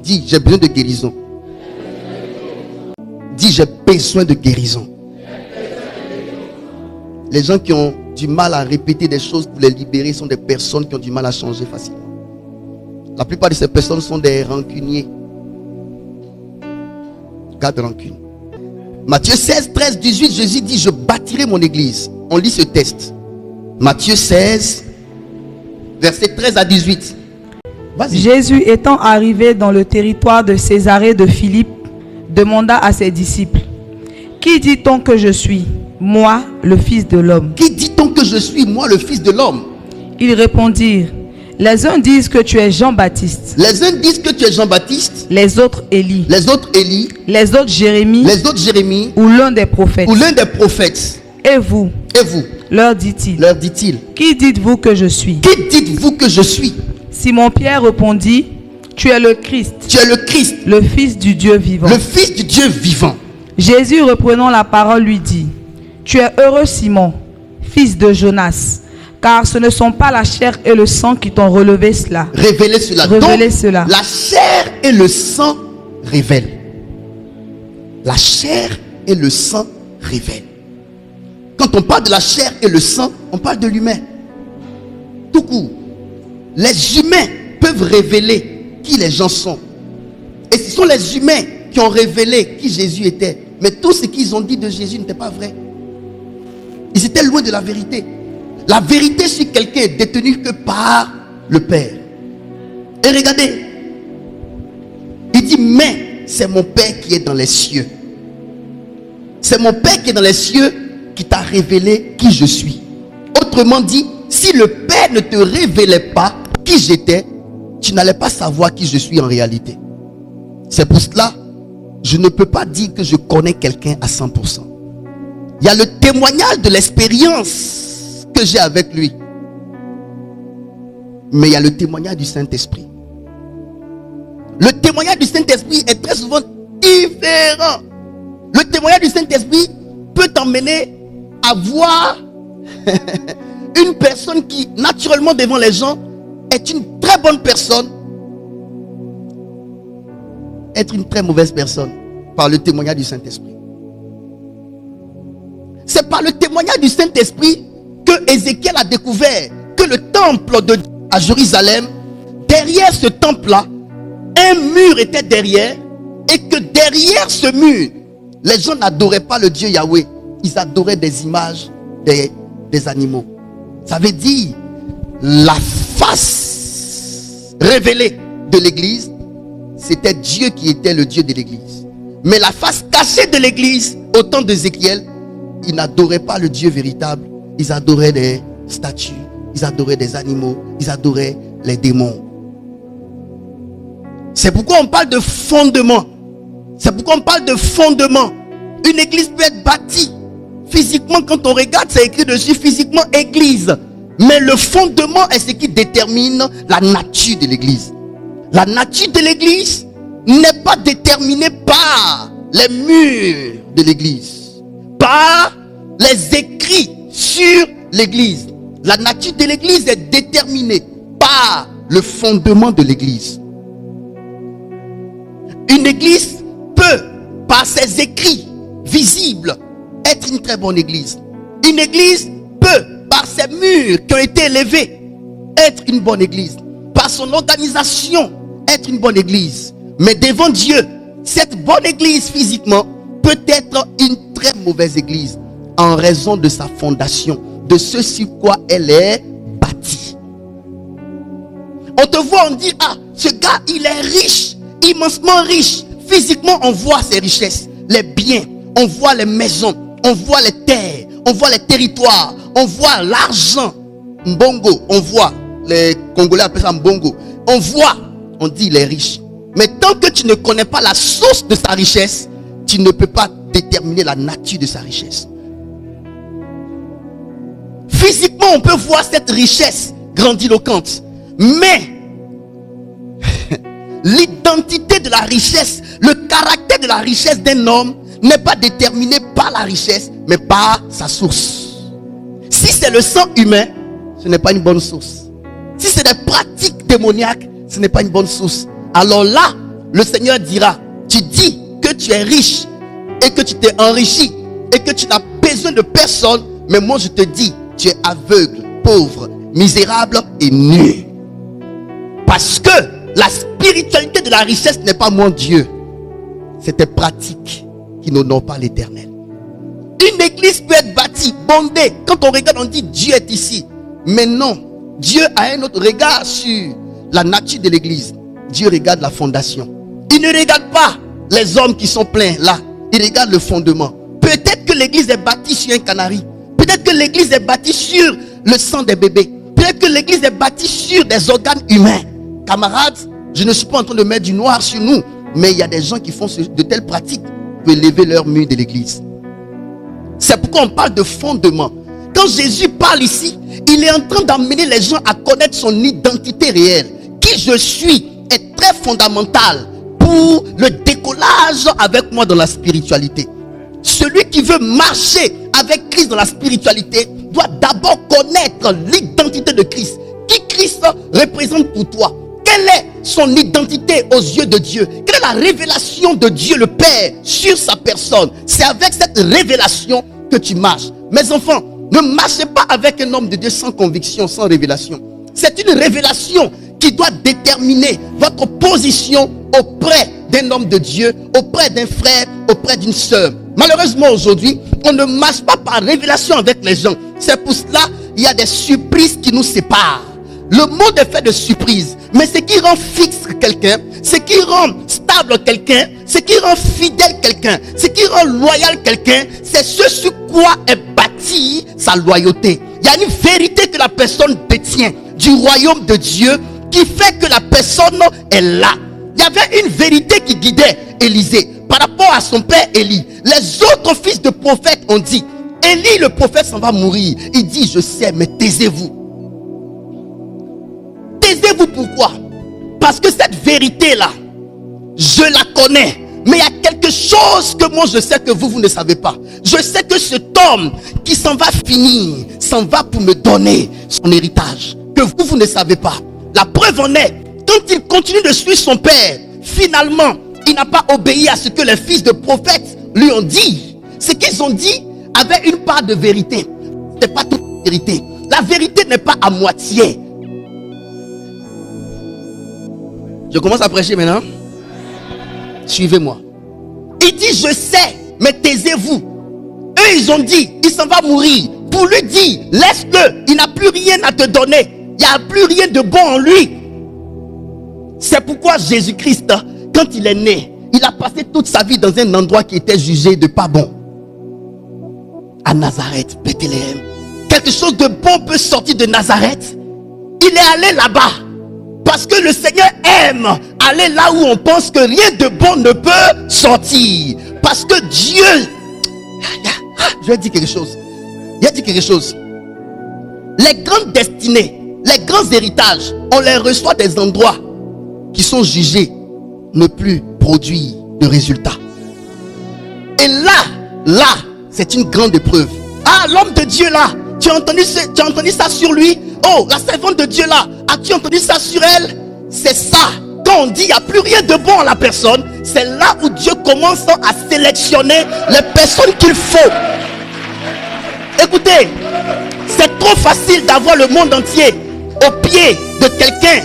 Dis, j'ai besoin de guérison. Dis, j'ai besoin de guérison. Les gens qui ont du mal à répéter des choses pour les libérer sont des personnes qui ont du mal à changer facilement. La plupart de ces personnes sont des rancuniers. Garde rancune. Matthieu 16, 13, 18, Jésus dit, je bâtirai mon église. On lit ce texte. Matthieu 16, versets 13 à 18. Vas-y. Jésus étant arrivé dans le territoire de Césarée de Philippe, demanda à ses disciples, qui dit-on que je suis, moi, le Fils de l'homme? Qui dit-on que je suis, moi, le Fils de l'homme? Ils répondirent, les uns disent que tu es Jean-Baptiste. Les uns disent que tu es Jean-Baptiste. Les autres Élie. Les autres Élie. Les autres Jérémie. Les autres Jérémie. Ou l'un des prophètes. Ou l'un des prophètes. Et vous? Et vous? Leur dit-il. Leur dit-il. Qui dites-vous que je suis? Qui dites-vous que je suis? Simon-Pierre répondit, tu es le Christ. Tu es le Christ. Le Fils du Dieu vivant. Le Fils du Dieu vivant. Jésus reprenant la parole lui dit, tu es heureux Simon, fils de Jonas, car ce ne sont pas la chair et le sang qui t'ont relevé cela. Révélé cela. Révélé Donc, cela. La chair et le sang révèlent. La chair et le sang révèlent. Quand on parle de la chair et le sang, on parle de l'humain. Tout court. Les humains peuvent révéler qui les gens sont. Et ce sont les humains qui ont révélé qui Jésus était. Mais tout ce qu'ils ont dit de Jésus n'était pas vrai. Ils étaient loin de la vérité. La vérité sur quelqu'un est détenue que par le Père. Et regardez. Il dit, mais c'est mon Père qui est dans les cieux. C'est mon Père qui est dans les cieux qui t'a révélé qui je suis. Autrement dit, si le Père ne te révélait pas qui j'étais, tu n'allais pas savoir qui je suis en réalité. C'est pour cela, je ne peux pas dire que je connais quelqu'un à 100%. Il y a le témoignage de l'expérience que j'ai avec lui. Mais il y a le témoignage du Saint-Esprit. Le témoignage du Saint-Esprit est très souvent différent. Le témoignage du Saint-Esprit peut t'emmener à voir une personne qui, naturellement devant les gens, est une très bonne personne, être une très mauvaise personne par le témoignage du Saint-Esprit. C'est par le témoignage du Saint-Esprit que Ézéchiel a découvert que le temple à Jérusalem, derrière ce temple-là, un mur était derrière, et que derrière ce mur, les gens n'adoraient pas le Dieu Yahweh, ils adoraient des images des animaux. Ça veut dire la face révélée de l'église, c'était Dieu qui était le Dieu de l'église. Mais la face cachée de l'église, au temps d'Ézéchiel, ils n'adoraient pas le Dieu véritable. Ils adoraient des statues, ils adoraient des animaux, ils adoraient les démons. C'est pourquoi on parle de fondement. C'est pourquoi on parle de fondement. Une église peut être bâtie. Physiquement, quand on regarde, c'est écrit dessus physiquement église. Mais le fondement est ce qui détermine la nature de l'église. La nature de l'église n'est pas déterminée par les murs de l'église, par les écrits sur l'église. La nature de l'église est déterminée par le fondement de l'église. Une église peut, par ses écrits visibles, être une très bonne église. Une église peut, par ses murs qui ont été élevés, être une bonne église. Par son organisation, être une bonne église. Mais devant Dieu, cette bonne église physiquement peut être une très mauvaise église en raison de sa fondation, de ce sur quoi elle est bâtie. On te voit, on dit, ah, ce gars, il est riche, immensement riche. Physiquement, on voit ses richesses, les biens, on voit les maisons, on voit les terres, on voit les territoires, on voit l'argent. Mbongo, on voit, les Congolais appellent ça Mbongo. On voit, on dit, il est riche. Mais tant que tu ne connais pas la source de sa richesse, tu ne peux pas déterminer la nature de sa richesse. Physiquement, on peut voir cette richesse grandiloquente. Mais l'identité de la richesse, le caractère de la richesse d'un homme n'est pas déterminé par la richesse, mais par sa source. Si c'est le sang humain, ce n'est pas une bonne source. Si c'est des pratiques démoniaques, ce n'est pas une bonne source. Alors là, le Seigneur dira, tu dis que tu es riche et que tu t'es enrichi et que tu n'as besoin de personne, mais moi je te dis, tu es aveugle, pauvre, misérable et nu. Parce que la spiritualité de la richesse n'est pas mon Dieu. C'est tes pratiques qui n'honorent pas l'Éternel. Une église peut être bâtie, bondée. Quand on regarde, on dit Dieu est ici. Mais non, Dieu a un autre regard sur la nature de l'église. Dieu regarde la fondation. Il ne regarde pas les hommes qui sont pleins là. Il regarde le fondement. Peut-être que l'église est bâtie sur un canari. Peut-être que l'église est bâtie sur le sang des bébés. Peut-être que l'église est bâtie sur des organes humains. Camarades, je ne suis pas en train de mettre du noir sur nous, mais il y a des gens qui font de telles pratiques pour élever leur mur de l'église. C'est pourquoi on parle de fondement. Quand Jésus parle ici, il est en train d'amener les gens à connaître son identité réelle. Qui je suis est très fondamental pour le décollage avec moi dans la spiritualité. Celui qui veut marcher avec Christ dans la spiritualité doit d'abord connaître l'identité de Christ. Qui Christ représente pour toi? Quelle est son identité aux yeux de Dieu? Quelle est la révélation de Dieu le Père sur sa personne? C'est avec cette révélation que tu marches. Mes enfants, ne marchez pas avec un homme de Dieu sans conviction, sans révélation. C'est une révélation qui doit déterminer votre position auprès d'un homme de Dieu, auprès d'un frère, auprès d'une sœur. Malheureusement aujourd'hui, on ne marche pas par révélation avec les gens. C'est pour cela qu'il y a des surprises qui nous séparent. Le monde est fait de surprises. Mais ce qui rend fixe quelqu'un, ce qui rend stable quelqu'un, ce qui rend fidèle quelqu'un, ce qui rend loyal quelqu'un, c'est ce sur quoi est bâtie sa loyauté. Il y a une vérité que la personne détient du royaume de Dieu qui fait que la personne est là. Il y avait une vérité qui guidait Élisée par rapport à son père Élie. Les autres fils de prophètes ont dit, Élie le prophète s'en va mourir. Il dit, je sais, mais taisez-vous. Taisez-vous pourquoi? Parce que cette vérité-là, je la connais. Mais il y a quelque chose que moi je sais que vous ne savez pas. Je sais que cet homme qui s'en va finir, s'en va pour me donner son héritage. Que vous ne savez pas. La preuve en est, quand il continue de suivre son père, finalement, il n'a pas obéi à ce que les fils de prophètes lui ont dit. Ce qu'ils ont dit avait une part de vérité. Ce n'est pas toute la vérité. La vérité n'est pas à moitié. Je commence à prêcher maintenant. Suivez-moi. Il dit, je sais, mais taisez-vous. Eux, ils ont dit, il s'en va mourir. Pour lui dire, laisse-le, il n'a plus rien à te donner. Il n'y a plus rien de bon en lui. C'est pourquoi Jésus-Christ, quand il est né, il a passé toute sa vie dans un endroit qui était jugé de pas bon. À Nazareth, Bethléem. Quelque chose de bon peut sortir de Nazareth. Il est allé là-bas. Parce que le Seigneur aime aller là où on pense que rien de bon ne peut sortir. Parce que Dieu... Je vais dire quelque chose. Il a dit quelque chose. Les grandes destinées, les grands héritages, on les reçoit des endroits qui sont jugés ne plus produire de résultats. Et là, c'est une grande épreuve. Ah, l'homme de Dieu là, tu as entendu ça sur lui? Oh, la servante de Dieu là, as-tu entendu ça sur elle? C'est ça. Quand on dit il n'y a plus rien de bon à la personne, c'est là où Dieu commence à sélectionner les personnes qu'il faut. Écoutez, c'est trop facile d'avoir le monde entier au pied de quelqu'un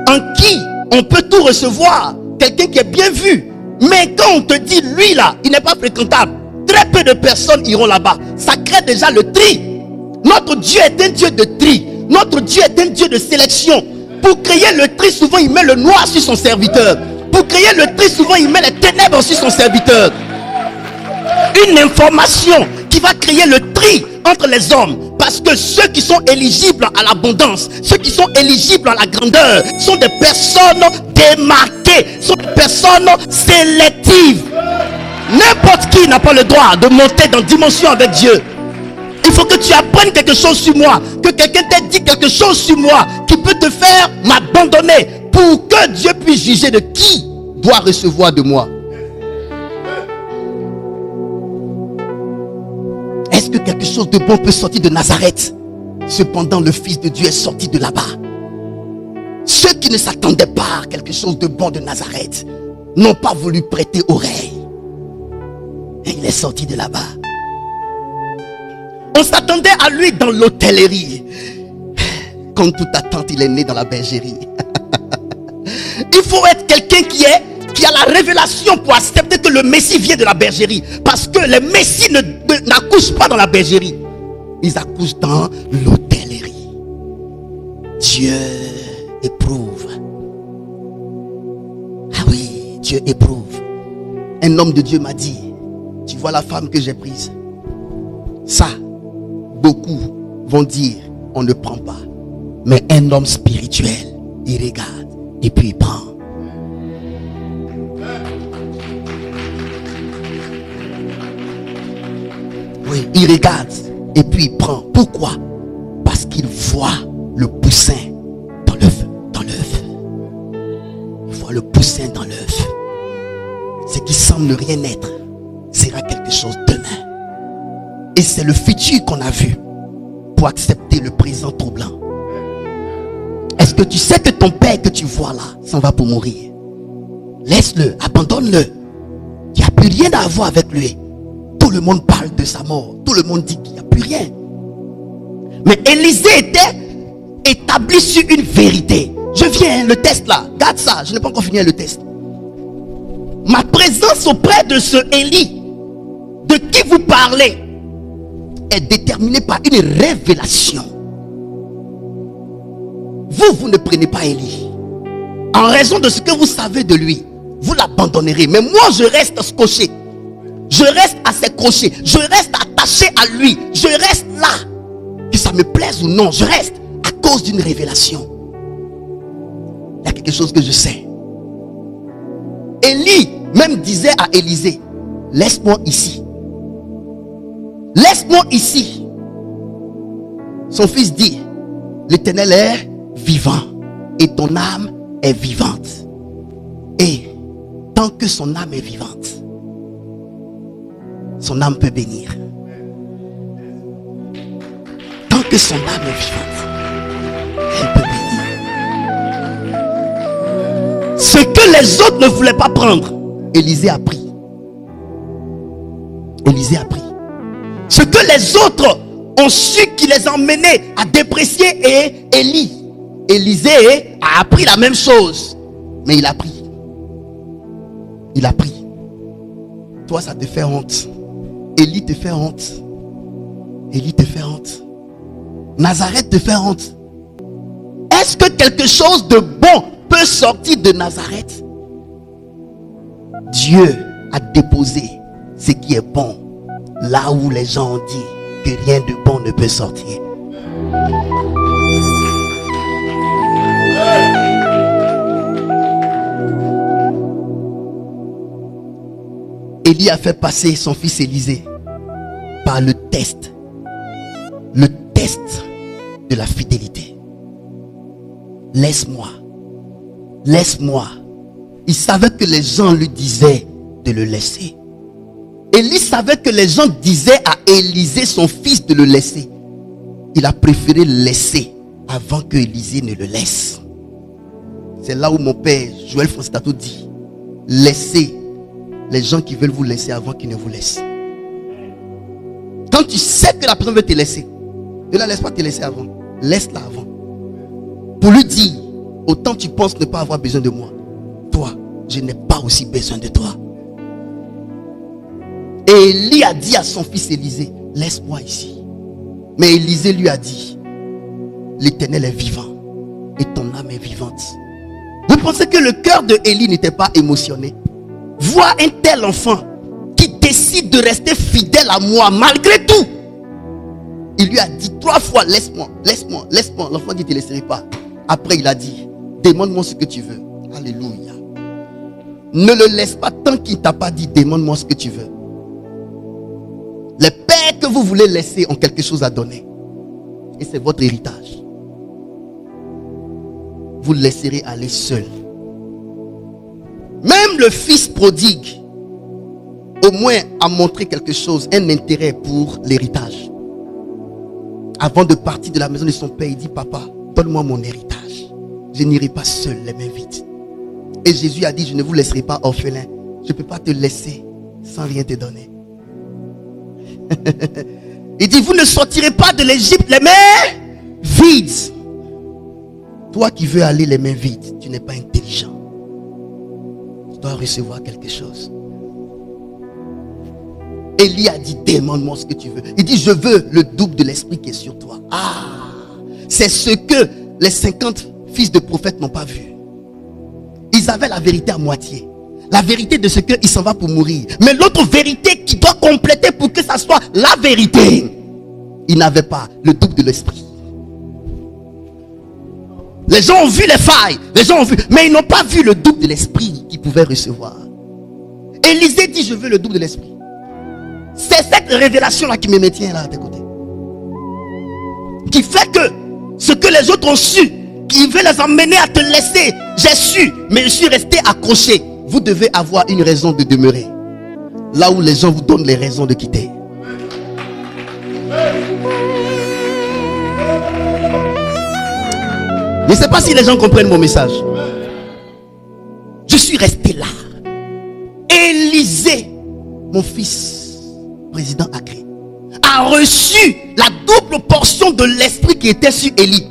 en qui on peut tout recevoir. Quelqu'un qui est bien vu. Mais quand on te dit, lui là, il n'est pas fréquentable, très peu de personnes iront là-bas. Ça crée déjà le tri. Notre Dieu est un Dieu de tri. Notre Dieu est un Dieu de sélection. Pour créer le tri, souvent il met le noir sur son serviteur. Pour créer le tri, souvent il met les ténèbres sur son serviteur. Une information qui va créer le tri entre les hommes. Parce que ceux qui sont éligibles à l'abondance, ceux qui sont éligibles à la grandeur, sont des personnes démarquées, sont des personnes sélectives. N'importe qui n'a pas le droit de monter dans dimension avec Dieu. Il faut que tu apprennes quelque chose sur moi, que quelqu'un t'ait dit quelque chose sur moi qui peut te faire m'abandonner pour que Dieu puisse juger de qui doit recevoir de moi. Est-ce que quelque chose de bon peut sortir de Nazareth? Cependant, le Fils de Dieu est sorti de là-bas. Ceux qui ne s'attendaient pas à quelque chose de bon de Nazareth n'ont pas voulu prêter oreille. Et il est sorti de là-bas. On s'attendait à lui dans l'hôtellerie. Comme toute attente, il est né dans la bergerie. Il faut être quelqu'un qui a la révélation pour accepter que le Messie vient de la bergerie. Parce que les Messies n'accouchent pas dans la bergerie. Ils accouchent dans l'hôtellerie. Dieu éprouve. Ah oui, Dieu éprouve. Un homme de Dieu m'a dit, tu vois la femme que j'ai prise. Ça, beaucoup vont dire, on ne prend pas. Mais un homme spirituel, il regarde et puis il prend. Oui, il regarde et puis il prend. Pourquoi? Parce qu'il voit le poussin dans l'œuf. Il voit le poussin dans l'œuf. Ce qui semble ne rien être sera quelque chose demain. Et c'est le futur qu'on a vu pour accepter le présent troublant. Est-ce que tu sais que ton père que tu vois là s'en va pour mourir? Laisse-le, abandonne-le. Il n'y a plus rien à voir avec lui. Tout le monde parle de sa mort. Tout le monde dit qu'il n'y a plus rien. Mais Élisée était établi sur une vérité. Je viens, le test là. Garde ça, je n'ai pas encore fini le test. Ma présence auprès de ce Élie, de qui vous parlez, est déterminée par une révélation. Vous ne prenez pas Élie. En raison de ce que vous savez de lui, vous l'abandonnerez. Mais moi, je reste scotché. Je reste à ses crochets. Je reste attaché à lui. Je reste là. Que ça me plaise ou non, je reste à cause d'une révélation. Il y a quelque chose que je sais. Élie même disait à Élisée, laisse-moi ici. Laisse-moi ici. Son fils dit, l'Éternel est vivant et ton âme est vivante. Et tant que son âme est vivante, son âme peut bénir. Tant que son âme est vivante, elle peut bénir. Ce que les autres ne voulaient pas prendre, Élisée a pris. Élisée a pris. Ce que les autres ont su qui les emmenait à déprécier et Élisée a appris la même chose. Mais il a pris. Il a pris. Toi, ça te fait honte. Élie te fait honte. Élie te fait honte. Nazareth te fait honte. Est-ce que quelque chose de bon peut sortir de Nazareth? Dieu a déposé ce qui est bon là où les gens ont dit que rien de bon ne peut sortir. Élie a fait passer son fils Élisée par le test de la fidélité. Laisse-moi. Il savait que les gens lui disaient de le laisser. Élie savait que les gens disaient à Élisée, son fils, de le laisser. Il a préféré le laisser avant que Élisée ne le laisse. C'est là où mon père, Joël Fonstato, dit, laissez les gens qui veulent vous laisser avant qu'ils ne vous laissent. Quand tu sais que la personne veut te laisser, ne la laisse pas te laisser avant. Laisse-la avant. Pour lui dire, autant tu penses ne pas avoir besoin de moi, toi, je n'ai pas aussi besoin de toi. Et Élie a dit à son fils Élisée, laisse-moi ici. Mais Élisée lui a dit, l'Éternel est vivant et ton âme est vivante. Vous pensez que le cœur de Élie n'était pas émotionné? Voir un tel enfant qui décide de rester fidèle à moi malgré tout. Il lui a dit 3 fois, laisse-moi, laisse-moi, laisse-moi. L'enfant dit, ne te laisserai pas. Après il a dit, demande-moi ce que tu veux. Alléluia. Ne le laisse pas tant qu'il ne t'a pas dit, demande-moi ce que tu veux. Les pères que vous voulez laisser ont quelque chose à donner. Et c'est votre héritage. Vous le laisserez aller seul. Même le fils prodigue, au moins, a montré quelque chose, un intérêt pour l'héritage. Avant de partir de la maison de son père, il dit, papa, donne-moi mon héritage. Je n'irai pas seul les mains vides. Et Jésus a dit, je ne vous laisserai pas orphelin. Je ne peux pas te laisser sans rien te donner. Il dit, vous ne sortirez pas de l'Égypte les mains vides. Toi qui veux aller les mains vides, tu n'es pas intelligent. Tu dois recevoir quelque chose. Élie a dit, demande-moi ce que tu veux. Il dit, je veux le double de l'esprit qui est sur toi. Ah, c'est ce que les 50 fils de prophètes n'ont pas vu. Ils avaient la vérité à moitié. La vérité de ce qu'il s'en va pour mourir. Mais l'autre vérité qui doit compléter pour que ça soit la vérité. Ils n'avaient pas le double de l'esprit. Les gens ont vu les failles. Les gens ont vu. Mais ils n'ont pas vu le double de l'esprit qu'ils pouvaient recevoir. Élisée dit, je veux le double de l'esprit. C'est cette révélation-là qui me maintient là à tes côtés. Qui fait que ce que les autres ont su, qui veut les emmener à te laisser, j'ai su, mais je suis resté accroché. Vous devez avoir une raison de demeurer. Là où les gens vous donnent les raisons de quitter. Je ne sais pas si les gens comprennent mon message. Je suis resté là. Élisée, mon fils, président Agré, a reçu la double portion de l'esprit qui était sur Élie.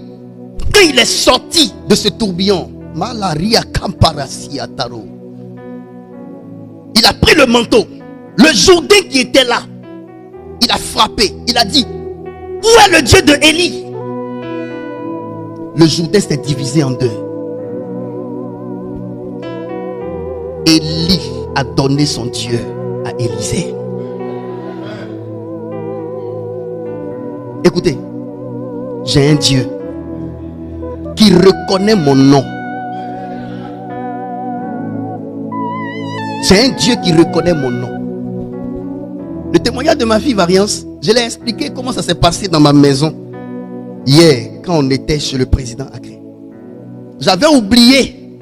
Quand il est sorti de ce tourbillon, Malaria Kamparasia Taro, il a pris le manteau. Le Jourdain qui était là, il a frappé. Il a dit, où est le Dieu de Élie? Le Jourdain s'est divisé en deux. Élie a donné son Dieu à Élisée. Écoutez, j'ai un Dieu qui reconnaît mon nom. J'ai un Dieu qui reconnaît mon nom. Le témoignage de ma fille Variance, je l'ai expliqué comment ça s'est passé dans ma maison hier, quand on était chez le président Agré. J'avais oublié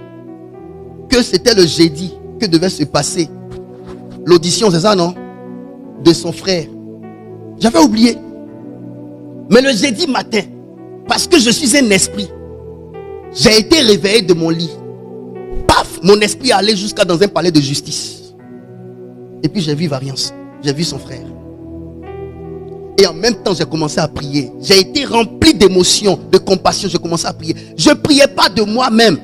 que c'était le jeudi que devait se passer l'audition, c'est ça, non? De son frère. J'avais oublié. Mais le jeudi matin, parce que je suis un esprit, j'ai été réveillé de mon lit. Paf, mon esprit allait jusqu'à dans un palais de justice. Et puis j'ai vu Variance, j'ai vu son frère. Et en même temps, j'ai commencé à prier. J'ai été rempli d'émotions, de compassion. J'ai commencé à prier. Je ne priais pas de moi-même.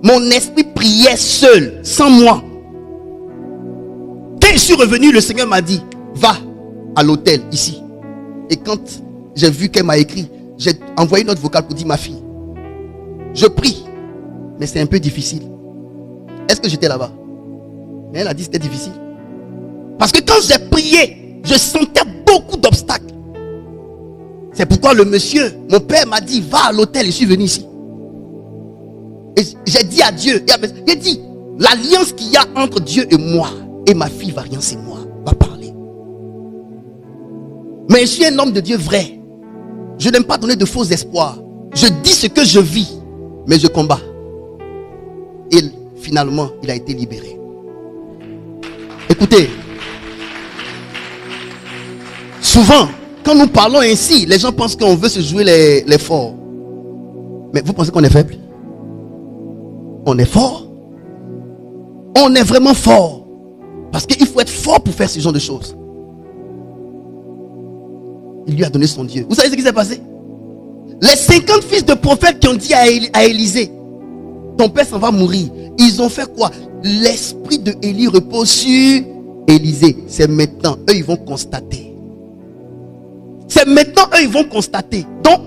Mon esprit priait seul, sans moi. Quand je suis revenu, le Seigneur m'a dit, va à l'hôtel, ici. Et quand j'ai vu qu'elle m'a écrit, j'ai envoyé notre vocal pour dire, ma fille, je prie, mais c'est un peu difficile. Est-ce que j'étais là-bas? Mais elle a dit, c'était difficile. Parce que quand j'ai prié, je sentais beaucoup d'obstacles. C'est pourquoi le monsieur, mon père m'a dit, va à l'hôtel, je suis venu ici. Et j'ai dit à Dieu, j'ai dit, l'alliance qu'il y a entre Dieu et moi, et ma fille Variance et moi, va parler. Mais je suis un homme de Dieu vrai. Je n'aime pas donner de faux espoirs. Je dis ce que je vis, mais je combats. Et finalement, il a été libéré. Écoutez, souvent, quand nous parlons ainsi, les gens pensent qu'on veut se jouer les forts. Mais vous pensez qu'on est faible? On est fort. On est vraiment fort. Parce qu'il faut être fort pour faire ce genre de choses. Il lui a donné son Dieu. Vous savez ce qui s'est passé? Les 50 fils de prophètes qui ont dit à Élisée, ton père s'en va mourir. Ils ont fait quoi? L'esprit de Élie repose sur Élisée. C'est maintenant, eux ils vont constater. C'est maintenant, eux ils vont constater. Donc,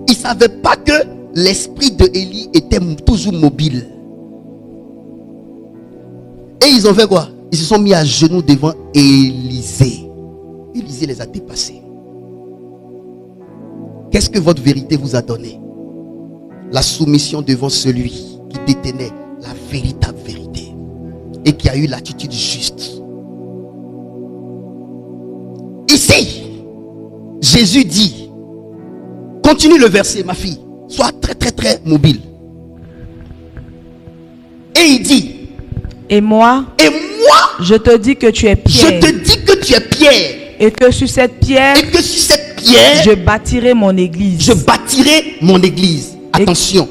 ils ne savaient pas que l'esprit de Élie était toujours mobile. Et ils ont fait quoi? Ils se sont mis à genoux devant Élisée. Élisée les a dépassés. Qu'est-ce que votre vérité vous a donné? La soumission devant celui qui détenait la véritable vérité et qui a eu l'attitude juste. Ici, Jésus dit, continue le verset, ma fille, sois très très très mobile. Et il dit, et moi, je te dis que tu es Pierre. Je te dis que tu es Pierre. Et que sur cette pierre, je bâtirai mon église. Je bâtirai mon église. Attention.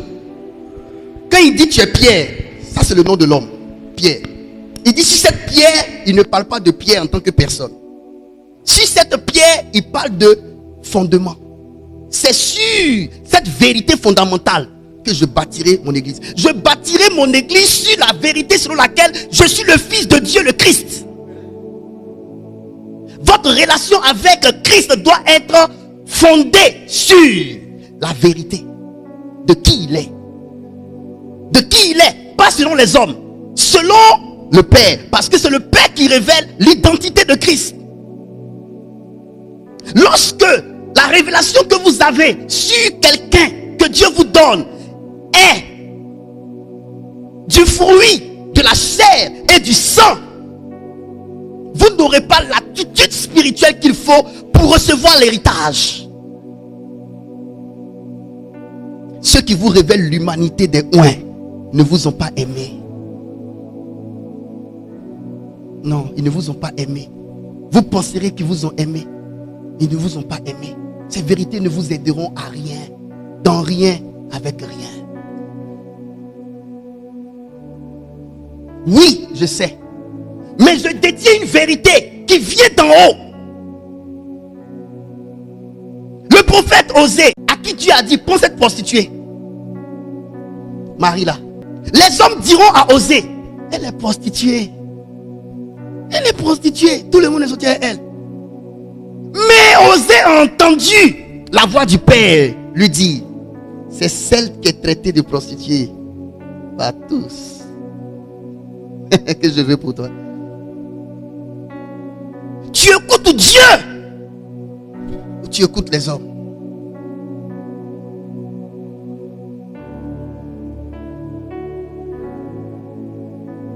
Quand il dit tu es Pierre, ça c'est le nom de l'homme. Pierre. Il dit sur cette pierre, il ne parle pas de pierre en tant que personne. Sur cette pierre, il parle de fondement. C'est sur cette vérité fondamentale que je bâtirai mon église. Je bâtirai mon église sur la vérité selon laquelle je suis le Fils de Dieu, le Christ. Votre relation avec Christ doit être fondée sur la vérité de qui il est. De qui il est, pas selon les hommes, selon le Père, parce que c'est le Père qui révèle l'identité de Christ. Lorsque la révélation que vous avez sur quelqu'un que Dieu vous donne est du fruit de la chair et du sang, vous n'aurez pas l'attitude spirituelle qu'il faut pour recevoir l'héritage. Ceux qui vous révèlent l'humanité des oins ne vous ont pas aimé. Non, ils ne vous ont pas aimé. Vous penserez qu'ils vous ont aimé. Ils ne vous ont pas aimé. Ces vérités ne vous aideront à rien. Dans rien, avec rien. Oui, je sais. Mais je détiens une vérité qui vient d'en haut. Le prophète Osée, à qui Dieu a dit, prends cette prostituée. Marie là. Les hommes diront à Osée, elle est prostituée. Elle est prostituée. Tout le monde est sorti à elle. Mais Osée a entendu la voix du Père lui dire, c'est celle qui est traitée de prostituée. Pas tous. Que je veux pour toi. Tu écoutes Dieu ou tu écoutes les hommes?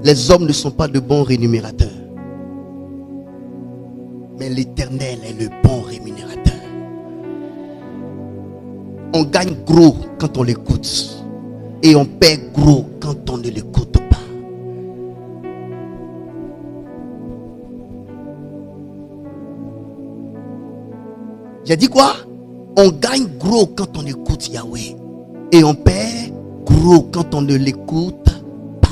Les hommes ne sont pas de bons rémunérateurs. Mais l'Éternel est le bon rémunérateur. On gagne gros quand on l'écoute. Et on perd gros quand on ne l'écoute pas. J'ai dit quoi? On gagne gros quand on écoute Yahweh. Et on perd gros quand on ne l'écoute pas.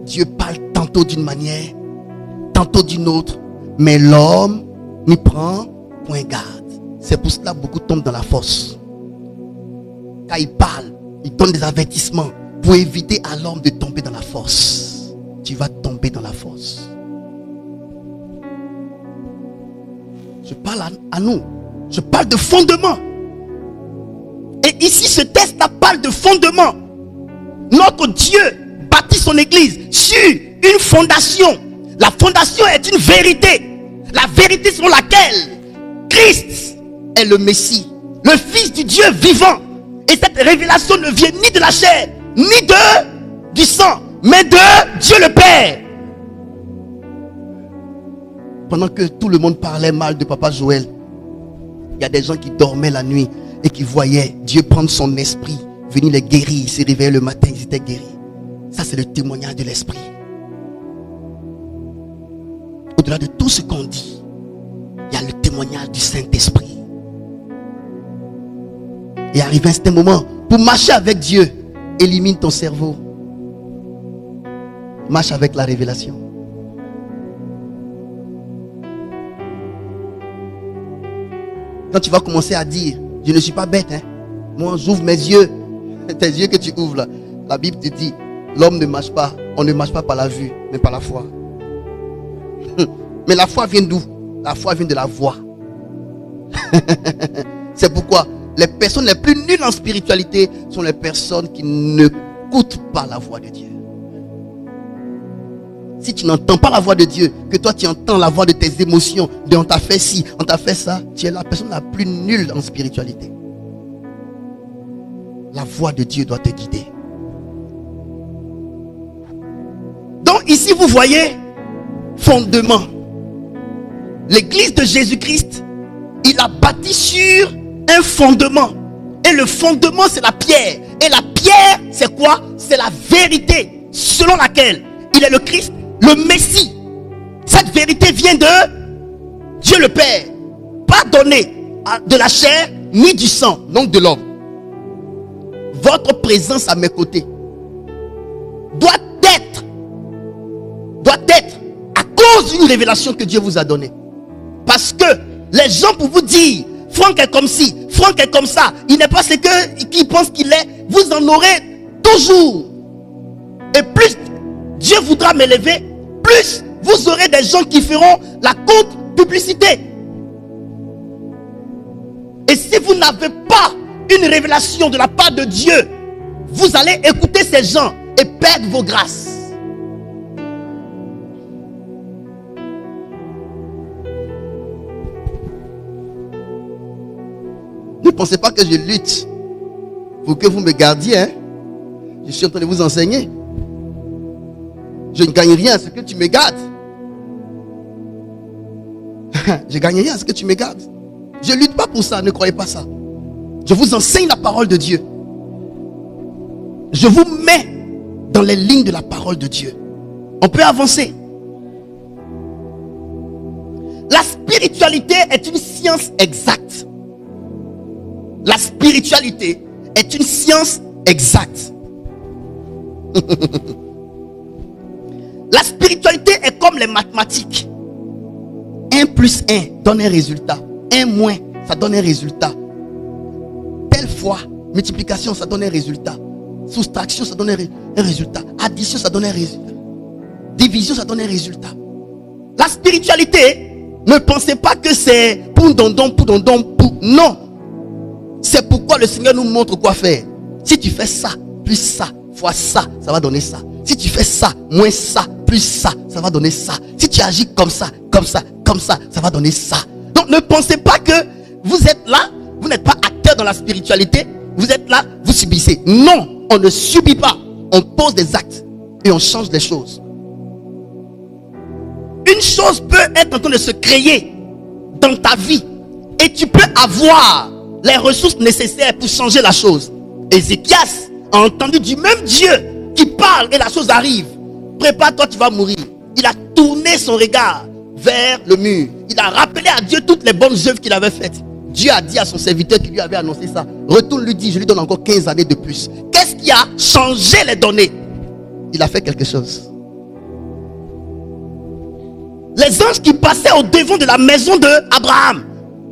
Dieu parle tantôt d'une manière, tantôt d'une autre. Mais l'homme n'y prend point garde. C'est pour cela que beaucoup tombent dans la fosse. Quand il parle, il donne des avertissements pour éviter à l'homme de tomber dans la fosse. Tu vas tomber dans la fosse. Je parle à nous. Je parle de fondement. Et ici, ce texte-là parle de fondement. Notre Dieu bâtit son église sur une fondation. La fondation est une vérité. La vérité selon laquelle Christ est le Messie, le Fils du Dieu vivant. Et cette révélation ne vient ni de la chair, ni du sang, mais de Dieu le Père. Pendant que tout le monde parlait mal de Papa Joël, il y a des gens qui dormaient la nuit et qui voyaient Dieu prendre son esprit, venir les guérir. Ils se réveillaient le matin, ils étaient guéris. Ça, c'est le témoignage de l'esprit. Au-delà de tout ce qu'on dit, il y a le témoignage du Saint-Esprit. Et arrivé à un certain moment, pour marcher avec Dieu, élimine ton cerveau. Marche avec la révélation. Quand tu vas commencer à dire, je ne suis pas bête, hein. Moi, j'ouvre mes yeux. Tes yeux que tu ouvres là. La Bible te dit, l'homme ne marche pas. On ne marche pas par la vue, mais par la foi. Mais la foi vient d'où? La foi vient de la voix. C'est pourquoi les personnes les plus nulles en spiritualité sont les personnes qui n'écoutent pas la voix de Dieu. Si tu n'entends pas la voix de Dieu, que toi tu entends la voix de tes émotions, de on t'a fait ci, on t'a fait ça, tu es la personne la plus nulle en spiritualité. La voix de Dieu doit te guider. Donc ici vous voyez, fondement. L'église de Jésus-Christ, il a bâti sur un fondement. Et le fondement c'est la pierre. Et la pierre c'est quoi? C'est la vérité selon laquelle il est le Christ, le Messie. Cette vérité vient de Dieu le Père, pas donnée de la chair ni du sang, donc de l'homme. Votre présence à mes côtés doit être à cause d'une révélation que Dieu vous a donnée. Parce que les gens pour vous dire Franck est comme ci, Franck est comme ça, il n'est pas ce qu'il pense qu'il est, vous en aurez toujours. Et plus Dieu voudra m'élever, plus vous aurez des gens qui feront la contre-publicité. Et si vous n'avez pas une révélation de la part de Dieu, vous allez écouter ces gens et perdre vos grâces. Ne pensez pas que je lutte pour que vous me gardiez, hein? Je suis en train de vous enseigner. Je ne gagne rien à ce que tu me gardes. Je ne gagne rien à ce que tu me gardes. Je ne lutte pas pour ça, ne croyez pas ça. Je vous enseigne la parole de Dieu. Je vous mets dans les lignes de la parole de Dieu. On peut avancer. La spiritualité est une science exacte. La spiritualité est une science exacte. La spiritualité est comme les mathématiques. 1 plus 1 donne un résultat. 1 moins, ça donne un résultat. Telle fois, multiplication, ça donne un résultat. Soustraction, ça donne un résultat. Addition, ça donne un résultat. Division, ça donne un résultat. La spiritualité, ne pensez pas que c'est pour dondon, pour. Non. C'est pourquoi le Seigneur nous montre quoi faire. Si tu fais ça, plus ça, fois ça, ça va donner ça. Si tu fais ça, moins ça, plus ça, ça va donner ça. Si tu agis comme ça, ça va donner ça. Donc ne pensez pas que vous êtes là, vous n'êtes pas acteur dans la spiritualité, vous êtes là, vous subissez. Non, on ne subit pas. On pose des actes et on change les choses. Une chose peut être en train de se créer dans ta vie et tu peux avoir les ressources nécessaires pour changer la chose. Ézéchias a entendu du même Dieu qui parle et la chose arrive. Prépare-toi, tu vas mourir. Il a tourné son regard vers le mur. Il a rappelé à Dieu toutes les bonnes œuvres qu'il avait faites. Dieu a dit à son serviteur qui lui avait annoncé ça, retourne lui dit, je lui donne encore 15 années de plus. Qu'est-ce qui a changé les données? Il a fait quelque chose. Les anges qui passaient au devant de la maison d'Abraham,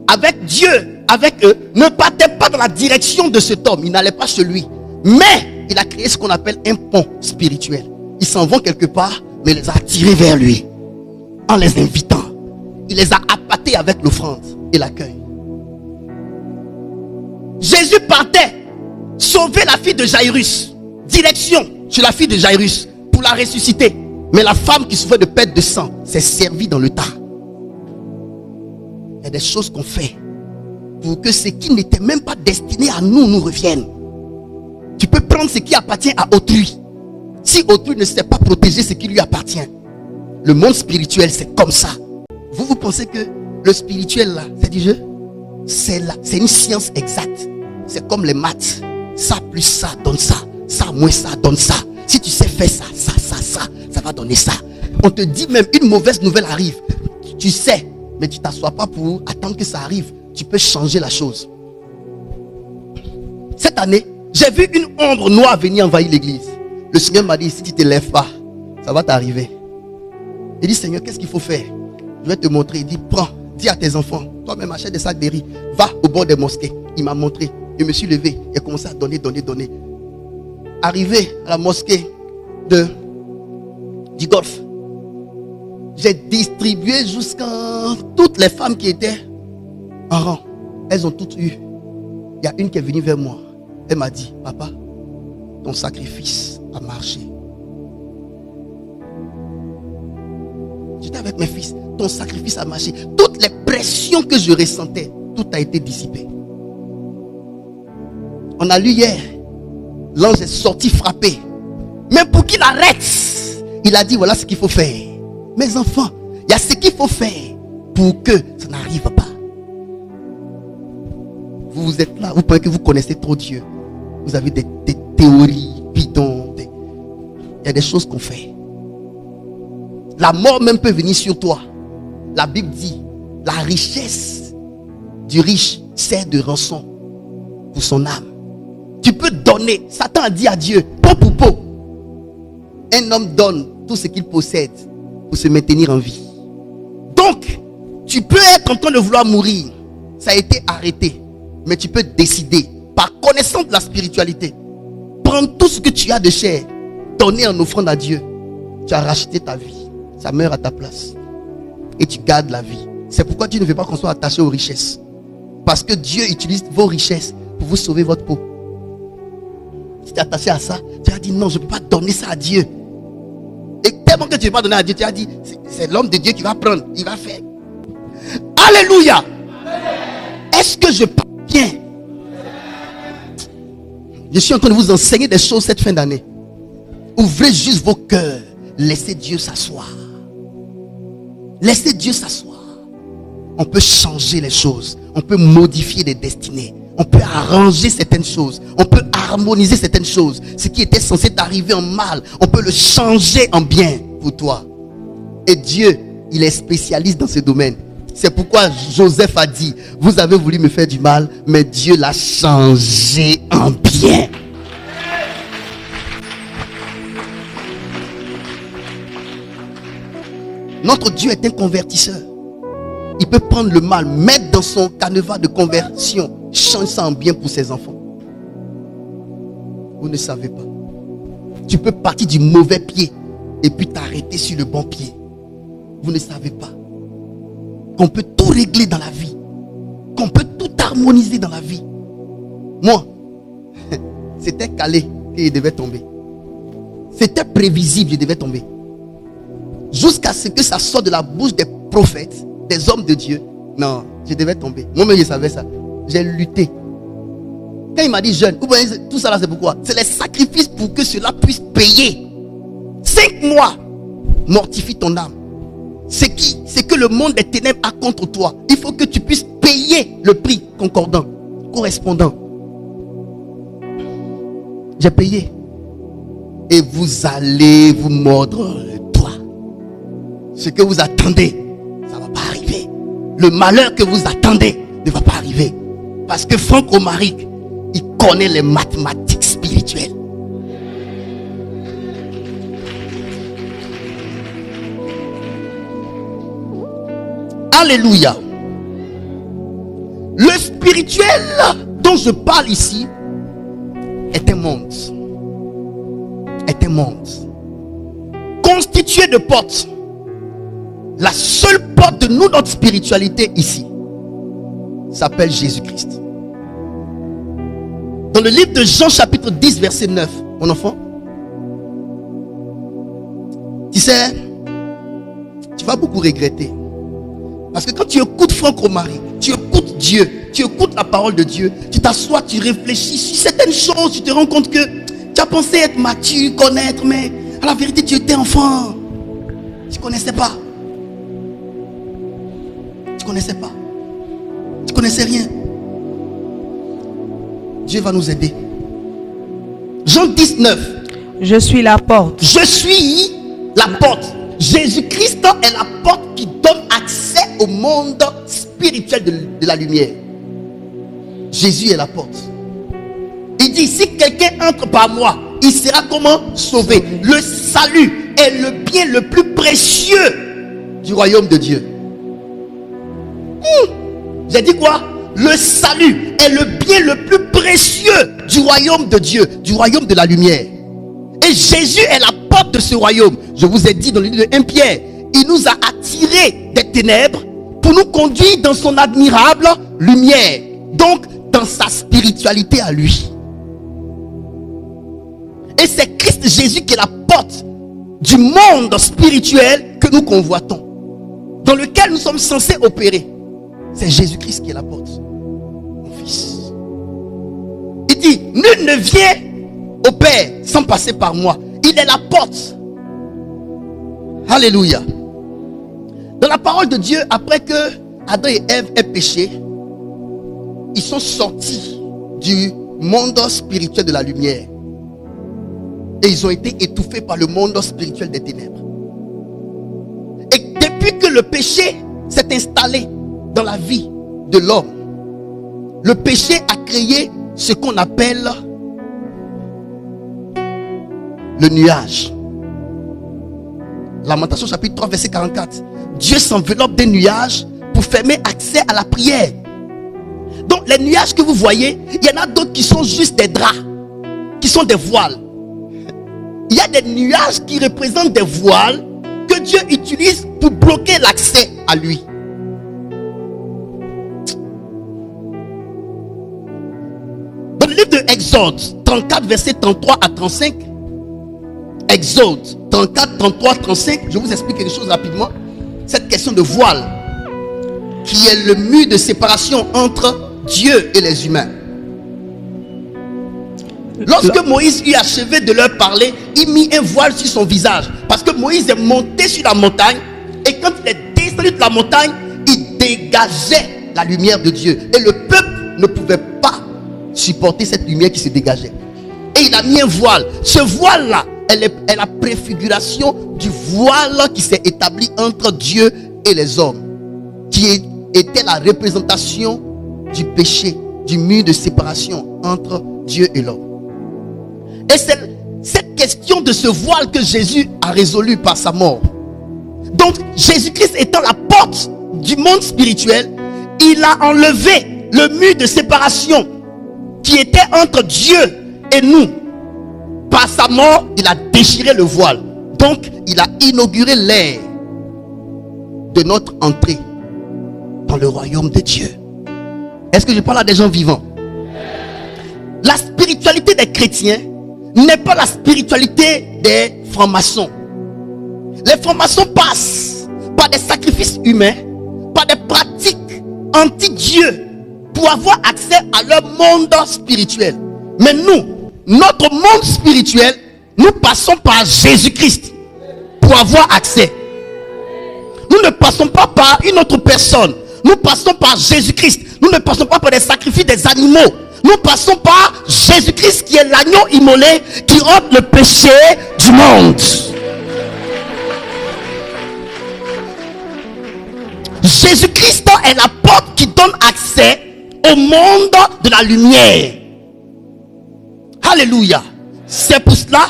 avec Dieu, avec eux, ne partaient pas dans la direction de cet homme. Ils n'allaient pas chez lui. Mais il a créé ce qu'on appelle un pont spirituel. Ils s'en vont quelque part, mais il les a attirés vers lui. En les invitant. Il les a appâtés avec l'offrande et l'accueil. Jésus partait sauver la fille de Jairus. Direction sur la fille de Jairus pour la ressusciter. Mais la femme qui souffrait de perte de sang s'est servie dans le tas. Il y a des choses qu'on fait pour que ce qui n'était même pas destiné à nous nous revienne. Tu peux prendre ce qui appartient à autrui. Si autrui ne sait pas protéger ce qui lui appartient. Le monde spirituel, c'est comme ça. Vous pensez que le spirituel là, c'est du jeu? C'est une science exacte. C'est comme les maths. Ça plus ça donne ça. Ça moins ça donne ça. Si tu sais faire ça, ça va donner ça. On te dit même une mauvaise nouvelle arrive. Tu sais, mais tu t'assois pas pour attendre que ça arrive. Tu peux changer la chose. Cette année, j'ai vu une ombre noire venir envahir l'église. Le Seigneur m'a dit, si tu ne te lèves pas, ça va t'arriver. Il dit, Seigneur, qu'est-ce qu'il faut faire? Je vais te montrer. Il dit, prends, dis à tes enfants, même achète des sacs de riz. Va au bord des mosquées. Il m'a montré. Je me suis levé et commencé à donner. Arrivé à la mosquée du Golfe, j'ai distribué jusqu'à toutes les femmes qui étaient en rang. Elles ont toutes eu. Il y a une qui est venue vers moi. Elle m'a dit, papa, ton sacrifice a marché. J'étais avec mes fils. Ton sacrifice a marché. Toutes les pressions que je ressentais, tout a été dissipé. On a lu hier, l'ange est sorti frapper. Mais pour qu'il arrête, il a dit, voilà ce qu'il faut faire. Mes enfants, il y a ce qu'il faut faire pour que ça n'arrive pas. Vous êtes là, vous pensez que vous connaissez trop Dieu. Vous avez des théories bidons. Il y a des choses qu'on fait. La mort même peut venir sur toi. La Bible dit, la richesse du riche sert de rançon pour son âme. Tu peux donner. Satan a dit à Dieu, peau pour peau. Un homme donne tout ce qu'il possède pour se maintenir en vie. Donc, tu peux être en train de vouloir mourir. Ça a été arrêté. Mais tu peux décider, par connaissance de la spiritualité, prendre tout ce que tu as de chair, donner en offrande à Dieu. Tu as racheté ta vie. Ça meurt à ta place. Et tu gardes la vie. C'est pourquoi Dieu ne veut pas qu'on soit attaché aux richesses. Parce que Dieu utilise vos richesses pour vous sauver votre peau. Si tu es attaché à ça, tu as dit non, je ne peux pas donner ça à Dieu. Et tellement que tu ne veux pas donner à Dieu, tu as dit c'est l'homme de Dieu qui va prendre, il va faire. Alléluia. Est-ce que je parle bien? Je suis en train de vous enseigner des choses cette fin d'année. Ouvrez juste vos cœurs. Laissez Dieu s'asseoir. Laissez Dieu s'asseoir. On peut changer les choses. On peut modifier des destinées. On peut arranger certaines choses. On peut harmoniser certaines choses. Ce qui était censé t'arriver en mal, on peut le changer en bien pour toi. Et Dieu, il est spécialiste dans ce domaine. C'est pourquoi Joseph a dit, vous avez voulu me faire du mal, mais Dieu l'a changé en bien. Notre Dieu est un convertisseur. Il peut prendre le mal, mettre dans son canevas de conversion, changer ça en bien pour ses enfants. Vous ne savez pas. Tu peux partir du mauvais pied et puis t'arrêter sur le bon pied. Vous ne savez pas qu'on peut tout régler dans la vie, qu'on peut tout harmoniser dans la vie. Moi, c'était calé que je devais tomber. C'était prévisible, je devais tomber. Jusqu'à ce que ça sorte de la bouche des prophètes, des hommes de Dieu. Non, je devais tomber. Moi-même, je savais ça. J'ai lutté. Quand il m'a dit jeune, tout ça là, c'est pourquoi? C'est les sacrifices pour que cela puisse payer. 5 mois, mortifie ton âme. C'est que le monde des ténèbres a contre toi. Il faut que tu puisses payer le prix concordant, correspondant. J'ai payé. Et vous allez vous mordre le doigt. Ce que vous attendez, ça ne va pas arriver. Le malheur que vous attendez ne va pas arriver. Parce que Franck Omaric, il connaît les mathématiques spirituelles. Alléluia. Le spirituel dont je parle ici est un monde. Est un monde constitué de portes. La seule porte de notre spiritualité ici s'appelle Jésus-Christ. Dans le livre de Jean chapitre 10 verset 9, mon enfant, tu sais, tu vas beaucoup regretter. Parce que quand tu écoutes Franck Omaric, tu écoutes Dieu, tu écoutes la parole de Dieu, tu t'assois, tu réfléchis sur certaines choses, tu te rends compte que tu as pensé être mature, connaître, mais à la vérité tu étais enfant. Tu ne connaissais pas. Tu ne connaissais pas. Tu ne connaissais rien. Dieu va nous aider. Jean 19. Je suis la porte. Je suis la porte. Jésus-Christ est la porte qui donne accès au monde spirituel de la lumière. Jésus est la porte. Il dit, si quelqu'un entre par moi, il sera comment? Sauvé. Le salut est le bien le plus précieux du royaume de Dieu. J'ai dit quoi? Le salut est le bien le plus précieux du royaume de Dieu, du royaume de la lumière. Et Jésus est la porte de ce royaume. Je vous ai dit dans le livre de 1 Pierre, il nous a attirés des ténèbres pour nous conduire dans son admirable lumière. Donc, dans sa spiritualité à lui. Et c'est Christ Jésus qui est la porte du monde spirituel que nous convoitons, dans lequel nous sommes censés opérer. C'est Jésus-Christ qui est la porte, mon fils. Il dit, nul ne vient au Père sans passer par moi. Il est la porte. Alléluia. Dans la parole de Dieu, après que Adam et Ève aient péché, ils sont sortis du monde spirituel de la lumière. Et ils ont été étouffés par le monde spirituel des ténèbres. Et depuis que le péché s'est installé dans la vie de l'homme, le péché a créé ce qu'on appelle le nuage. Lamentation chapitre 3 verset 44. Dieu s'enveloppe des nuages pour fermer accès à la prière. Donc les nuages que vous voyez, il y en a d'autres qui sont juste des draps, qui sont des voiles. Il y a des nuages qui représentent des voiles que Dieu utilise pour bloquer l'accès à lui. Dans le livre de Exode 34 verset 33 à 35, Exode 34, 33, 35, je vous explique quelque chose rapidement. Cette question de voile qui est le mur de séparation entre Dieu et les humains. Lorsque Moïse eut achevé de leur parler, il mit un voile sur son visage. Parce que Moïse est monté sur la montagne. Et quand il est descendu de la montagne, il dégageait la lumière de Dieu. Et le peuple ne pouvait pas supporter cette lumière qui se dégageait. Et il a mis un voile. Ce voile-là est la préfiguration du voile qui s'est établi entre Dieu et les hommes. Qui était la représentation du péché, du mur de séparation entre Dieu et l'homme. Et c'est cette question de ce voile que Jésus a résolu par sa mort. Donc Jésus-Christ étant la porte du monde spirituel, il a enlevé le mur de séparation qui était entre Dieu et nous. Par sa mort, il a déchiré le voile. Donc il a inauguré l'ère de notre entrée dans le royaume de Dieu. Est-ce que je parle à des gens vivants? La spiritualité des chrétiens n'est pas la spiritualité des francs-maçons. Les francs-maçons passent par des sacrifices humains, par des pratiques anti-Dieu pour avoir accès à leur monde spirituel. Mais nous, notre monde spirituel, nous passons par Jésus-Christ pour avoir accès. Nous ne passons pas par une autre personne. Nous passons par Jésus-Christ. Nous ne passons pas par des sacrifices des animaux. Nous passons par Jésus-Christ qui est l'agneau immolé qui ôte le péché du monde. Jésus-Christ est la porte qui donne accès au monde de la lumière. Alléluia. C'est pour cela,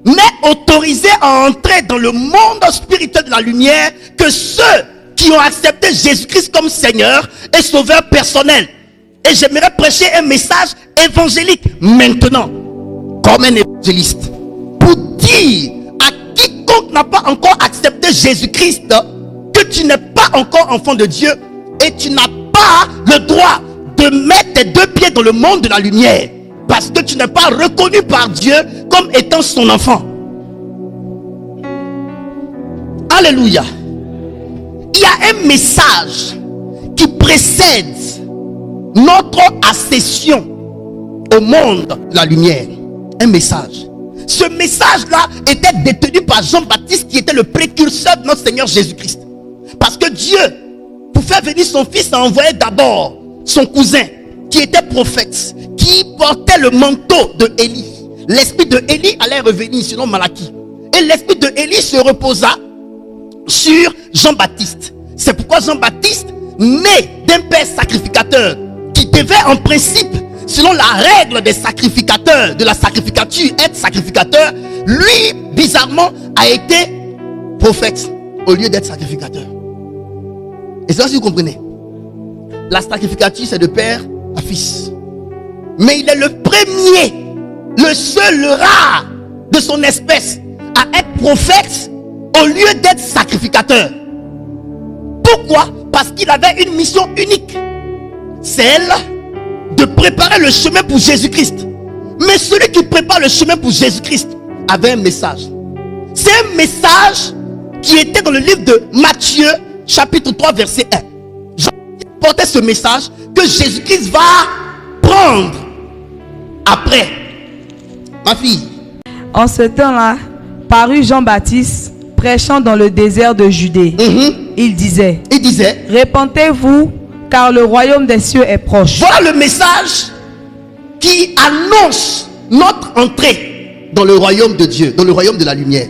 n'est autorisé à entrer dans le monde spirituel de la lumière que ceux qui ont accepté Jésus-Christ comme Seigneur et Sauveur personnel. Et j'aimerais prêcher un message évangélique maintenant, comme un évangéliste, pour dire à quiconque n'a pas encore accepté Jésus-Christ que tu n'es pas encore enfant de Dieu et tu n'as pas le droit de mettre tes deux pieds dans le monde de la lumière parce que tu n'es pas reconnu par Dieu comme étant son enfant. Alléluia. Il y a un message qui précède notre accession au monde de la lumière. Un message. Ce message-là était détenu par Jean-Baptiste qui était le précurseur de notre Seigneur Jésus-Christ. Parce que Dieu, pour faire venir son fils, a envoyé d'abord son cousin qui était prophète, qui portait le manteau de Élie. L'esprit de Élie allait revenir selon Malachie. Et l'esprit de Élie se reposa sur Jean-Baptiste. C'est pourquoi Jean-Baptiste, né d'un père sacrificateur, qui devait en principe, selon la règle des sacrificateurs, de la sacrificature, être sacrificateur, lui, bizarrement, a été prophète au lieu d'être sacrificateur. Et c'est ça si vous comprenez. la sacrificature, c'est de père à fils. Mais il est le premier, le seul, le rare de son espèce à être prophète au lieu d'être sacrificateur. Pourquoi? Parce qu'il avait une mission unique. Celle de préparer le chemin pour Jésus-Christ. Mais celui qui prépare le chemin pour Jésus-Christ avait un message. C'est un message qui était dans le livre de Matthieu, chapitre 3, verset 1. Jean portait ce message que Jésus-Christ va prendre après. Ma fille. En ce temps-là, parut Jean-Baptiste prêchant dans le désert de Judée. Il disait, répentez-vous, car le royaume des cieux est proche. Voilà le message qui annonce notre entrée dans le royaume de Dieu, dans le royaume de la lumière.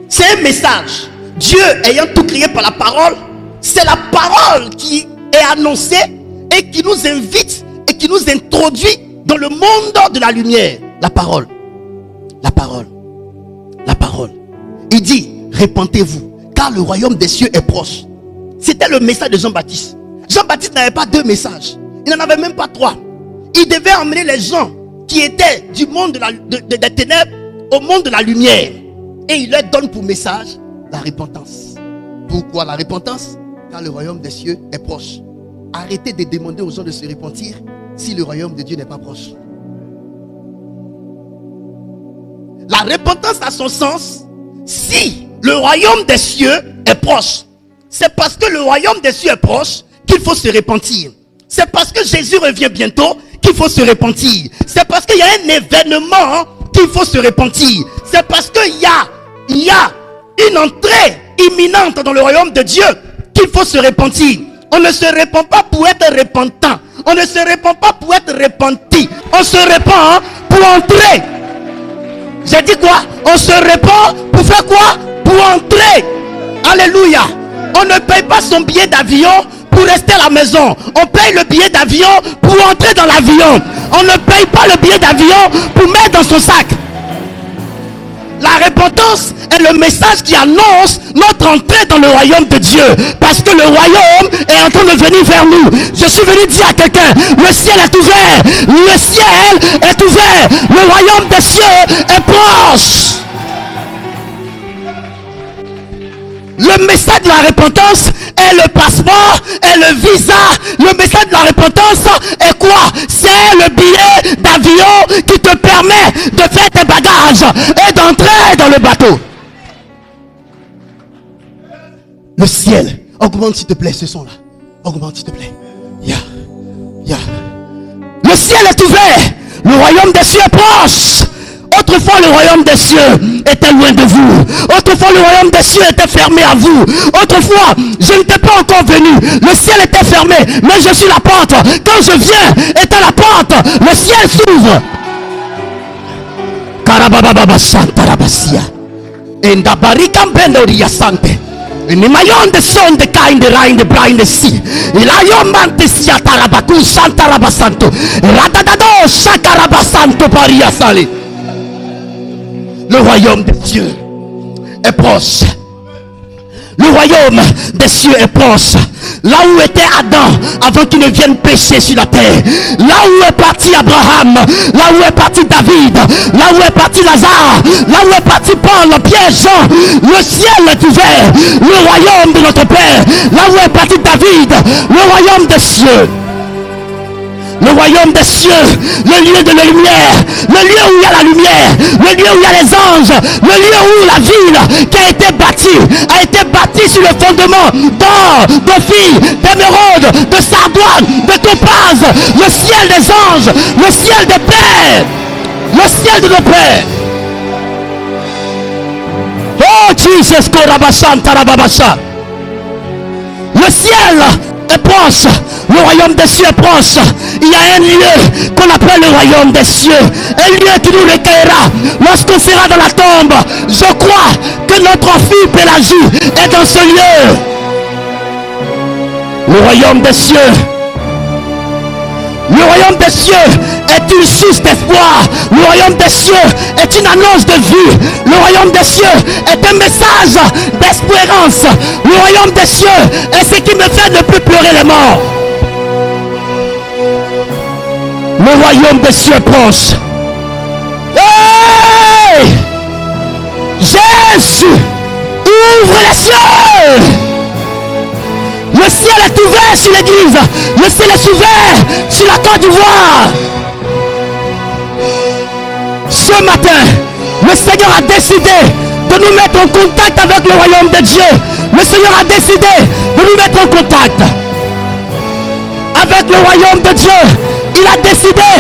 C'est un message. Dieu ayant tout créé par la parole, c'est la parole qui est annoncée et qui nous invite et qui nous introduit dans le monde de la lumière. La parole. La parole. La parole. Il dit, répentez-vous, car le royaume des cieux est proche. C'était le message de Jean-Baptiste. Jean-Baptiste n'avait pas 2 messages. Il n'en avait même pas 3. Il devait emmener les gens qui étaient du monde des ténèbres au monde de la lumière. Et il leur donne pour message la repentance. Pourquoi la repentance? Car le royaume des cieux est proche. Arrêtez de demander aux gens de se repentir si le royaume de Dieu n'est pas proche. La repentance a son sens si le royaume des cieux est proche. C'est parce que le royaume des cieux est proche qu'il faut se repentir. C'est parce que Jésus revient bientôt qu'il faut se repentir. C'est parce qu'il y a un événement qu'il faut se repentir. C'est parce qu'il y a une entrée imminente dans le royaume de Dieu qu'il faut se repentir. On ne se repent pas pour être repentant. On ne se repent pas pour être repenti. On se repent pour entrer. J'ai dit quoi? On se repent pour faire quoi? Pour entrer. Alléluia. On ne paye pas son billet d'avion pour rester à la maison. On paye le billet d'avion pour entrer dans l'avion. On ne paye pas le billet d'avion pour mettre dans son sac. La repentance est le message qui annonce notre entrée dans le royaume de Dieu. Parce que le royaume est en train de venir vers nous. Je suis venu dire à quelqu'un, le ciel est ouvert. Le ciel est ouvert. Le royaume des cieux est proche. Le message de la repentance est le passeport, est le visa. Le message de la repentance est quoi? C'est le billet d'avion qui te permet de faire tes bagages et d'entrer dans le bateau. Le ciel. Augmente s'il te plaît ce son-là. Augmente s'il te plaît. Le ciel est ouvert. Le royaume des cieux est proche. Autrefois le royaume des cieux était loin de vous. Autrefois le royaume des cieux était fermé à vous. Autrefois je n'étais pas encore venu. Le ciel était fermé. Mais je suis la porte. Quand je viens, étant la porte, le ciel s'ouvre. Karabababa Santa Rabasia. Endabarika Bendoria Sante. Ni mayon de son de kain de rain de brain de si. Ilayon mante sia tarabaku Santa Rabasanto. Radadado Shakarabasanto Paria Sali. Le royaume des cieux est proche. Le royaume des cieux est proche. Là où était Adam avant qu'il ne vienne pécher sur la terre. Là où est parti Abraham. Là où est parti David. Là où est parti Lazare. Là où est parti Paul, Pierre, Jean. Le ciel est ouvert. Le royaume de notre Père. Là où est parti David. Le royaume des cieux. Le royaume des cieux, le lieu de la lumière, le lieu où il y a la lumière, le lieu où il y a les anges, le lieu où la ville qui a été bâtie sur le fondement d'or, de fil, d'émeraude, de sardoine, de topaz, le ciel des anges, le ciel des pères, le ciel de nos pères. Oh Jesus, Korabasanta Rababasha. Le ciel est proche. Le royaume des cieux est proche. Il y a un lieu qu'on appelle le royaume des cieux. Un lieu qui nous recueillera lorsqu'on sera dans la tombe. Je crois que notre fille Pélagie est dans ce lieu. Le royaume des cieux. Le royaume des cieux est une source d'espoir. Le royaume des cieux est une annonce de vie. Le royaume des cieux est un message d'espérance. Le royaume des cieux est ce qui me fait ne plus pleurer les morts. Le royaume des cieux est proche. Hey! Jésus, ouvre les cieux. Le ciel est ouvert sur l'église. Le ciel est ouvert sur la Côte d'Ivoire. Ce matin, le Seigneur a décidé de nous mettre en contact avec le royaume de Dieu. Le Seigneur a décidé de nous mettre en contact avec le royaume de Dieu. Il a décidé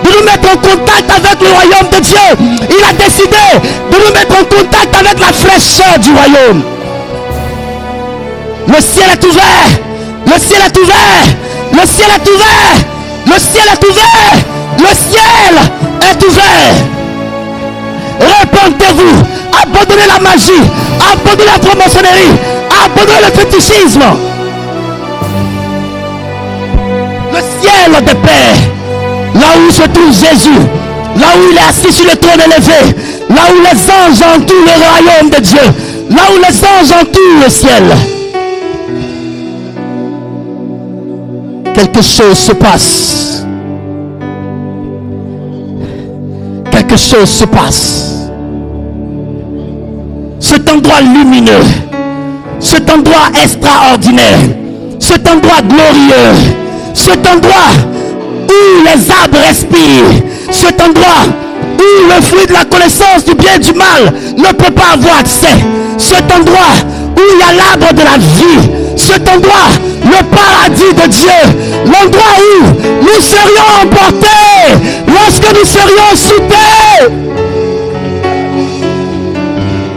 de nous mettre en contact avec le royaume de Dieu. Il a décidé de nous mettre en contact avec la fraîcheur du royaume. Le ciel est ouvert. Le ciel est ouvert. Le ciel est ouvert. Le ciel est ouvert. Le ciel est ouvert. Répentez-vous. Abandonnez la magie. Abandonnez la franc-maçonnerie. Abandonnez le fétichisme. Le ciel de paix. Là où se trouve Jésus. Là où il est assis sur le trône élevé. Là où les anges entourent le royaume de Dieu. Là où les anges entourent le ciel. Quelque chose se passe. Quelque chose se passe. Cet endroit lumineux, cet endroit extraordinaire, cet endroit glorieux, cet endroit où les arbres respirent, cet endroit où le fruit de la connaissance du bien et du mal ne peut pas avoir accès, cet endroit où il y a l'arbre de la vie, cet endroit, le paradis de Dieu, l'endroit où nous serions emportés lorsque nous serions soudés.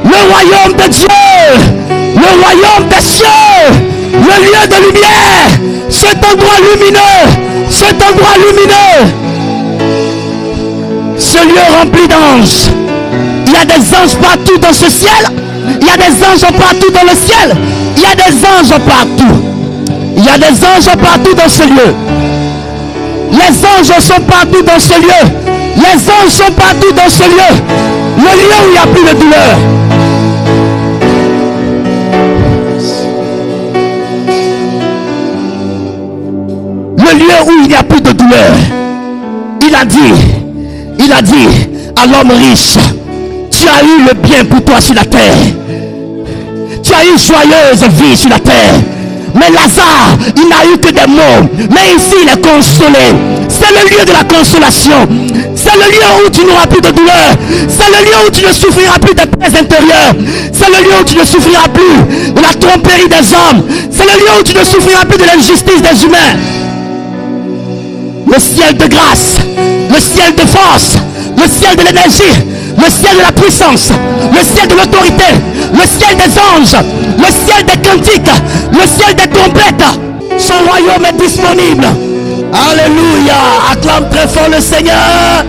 Le royaume de Dieu, le royaume des cieux, le lieu de lumière, cet endroit lumineux, cet endroit lumineux, ce lieu rempli d'anges. Il y a des anges partout dans ce ciel, il y a des anges partout dans le ciel, il y a des anges partout. Il y a des anges partout dans ce lieu. Les anges sont partout dans ce lieu. Les anges sont partout dans ce lieu. Le lieu où il n'y a plus de douleur. Le lieu où il n'y a plus de douleur. Il a dit à l'homme riche, tu as eu le bien pour toi sur la terre. Tu as eu joyeuse vie sur la terre. Mais Lazare, il n'a eu que des mots. Mais ici, il est consolé. C'est le lieu de la consolation. C'est le lieu où tu n'auras plus de douleur. C'est le lieu où tu ne souffriras plus de paix intérieure. C'est le lieu où tu ne souffriras plus de la tromperie des hommes. C'est le lieu où tu ne souffriras plus de l'injustice des humains. Le ciel de grâce, le ciel de force, le ciel de l'énergie, le ciel de la puissance, le ciel de l'autorité, le ciel des anges, le ciel des cantiques, le ciel des trompettes. Son royaume est disponible. Alléluia. Acclame très fort le Seigneur.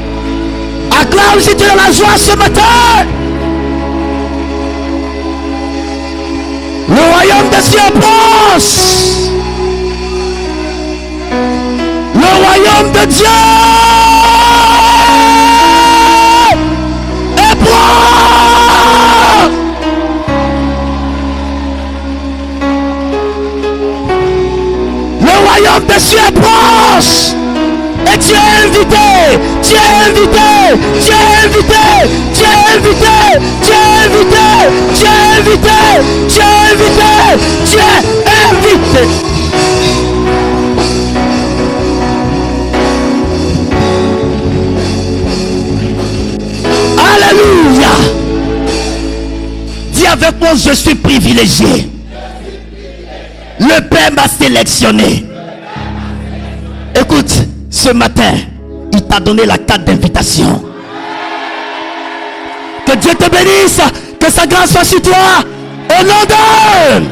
Acclame si tu as la joie ce matin. Le royaume des cieux approche. Le royaume de Dieu est proche. Le royaume des cieux est proche. Et tu es invité, tu es invité, tu es invité, tu es invité, tu es invité, tu es invité, tu es invité, tu es invité. Alléluia. Dis avec moi, je suis privilégié. Le Père m'a sélectionné. Écoute, ce matin, il t'a donné la carte d'invitation. Que Dieu te bénisse, que sa grâce soit sur toi. Au nom de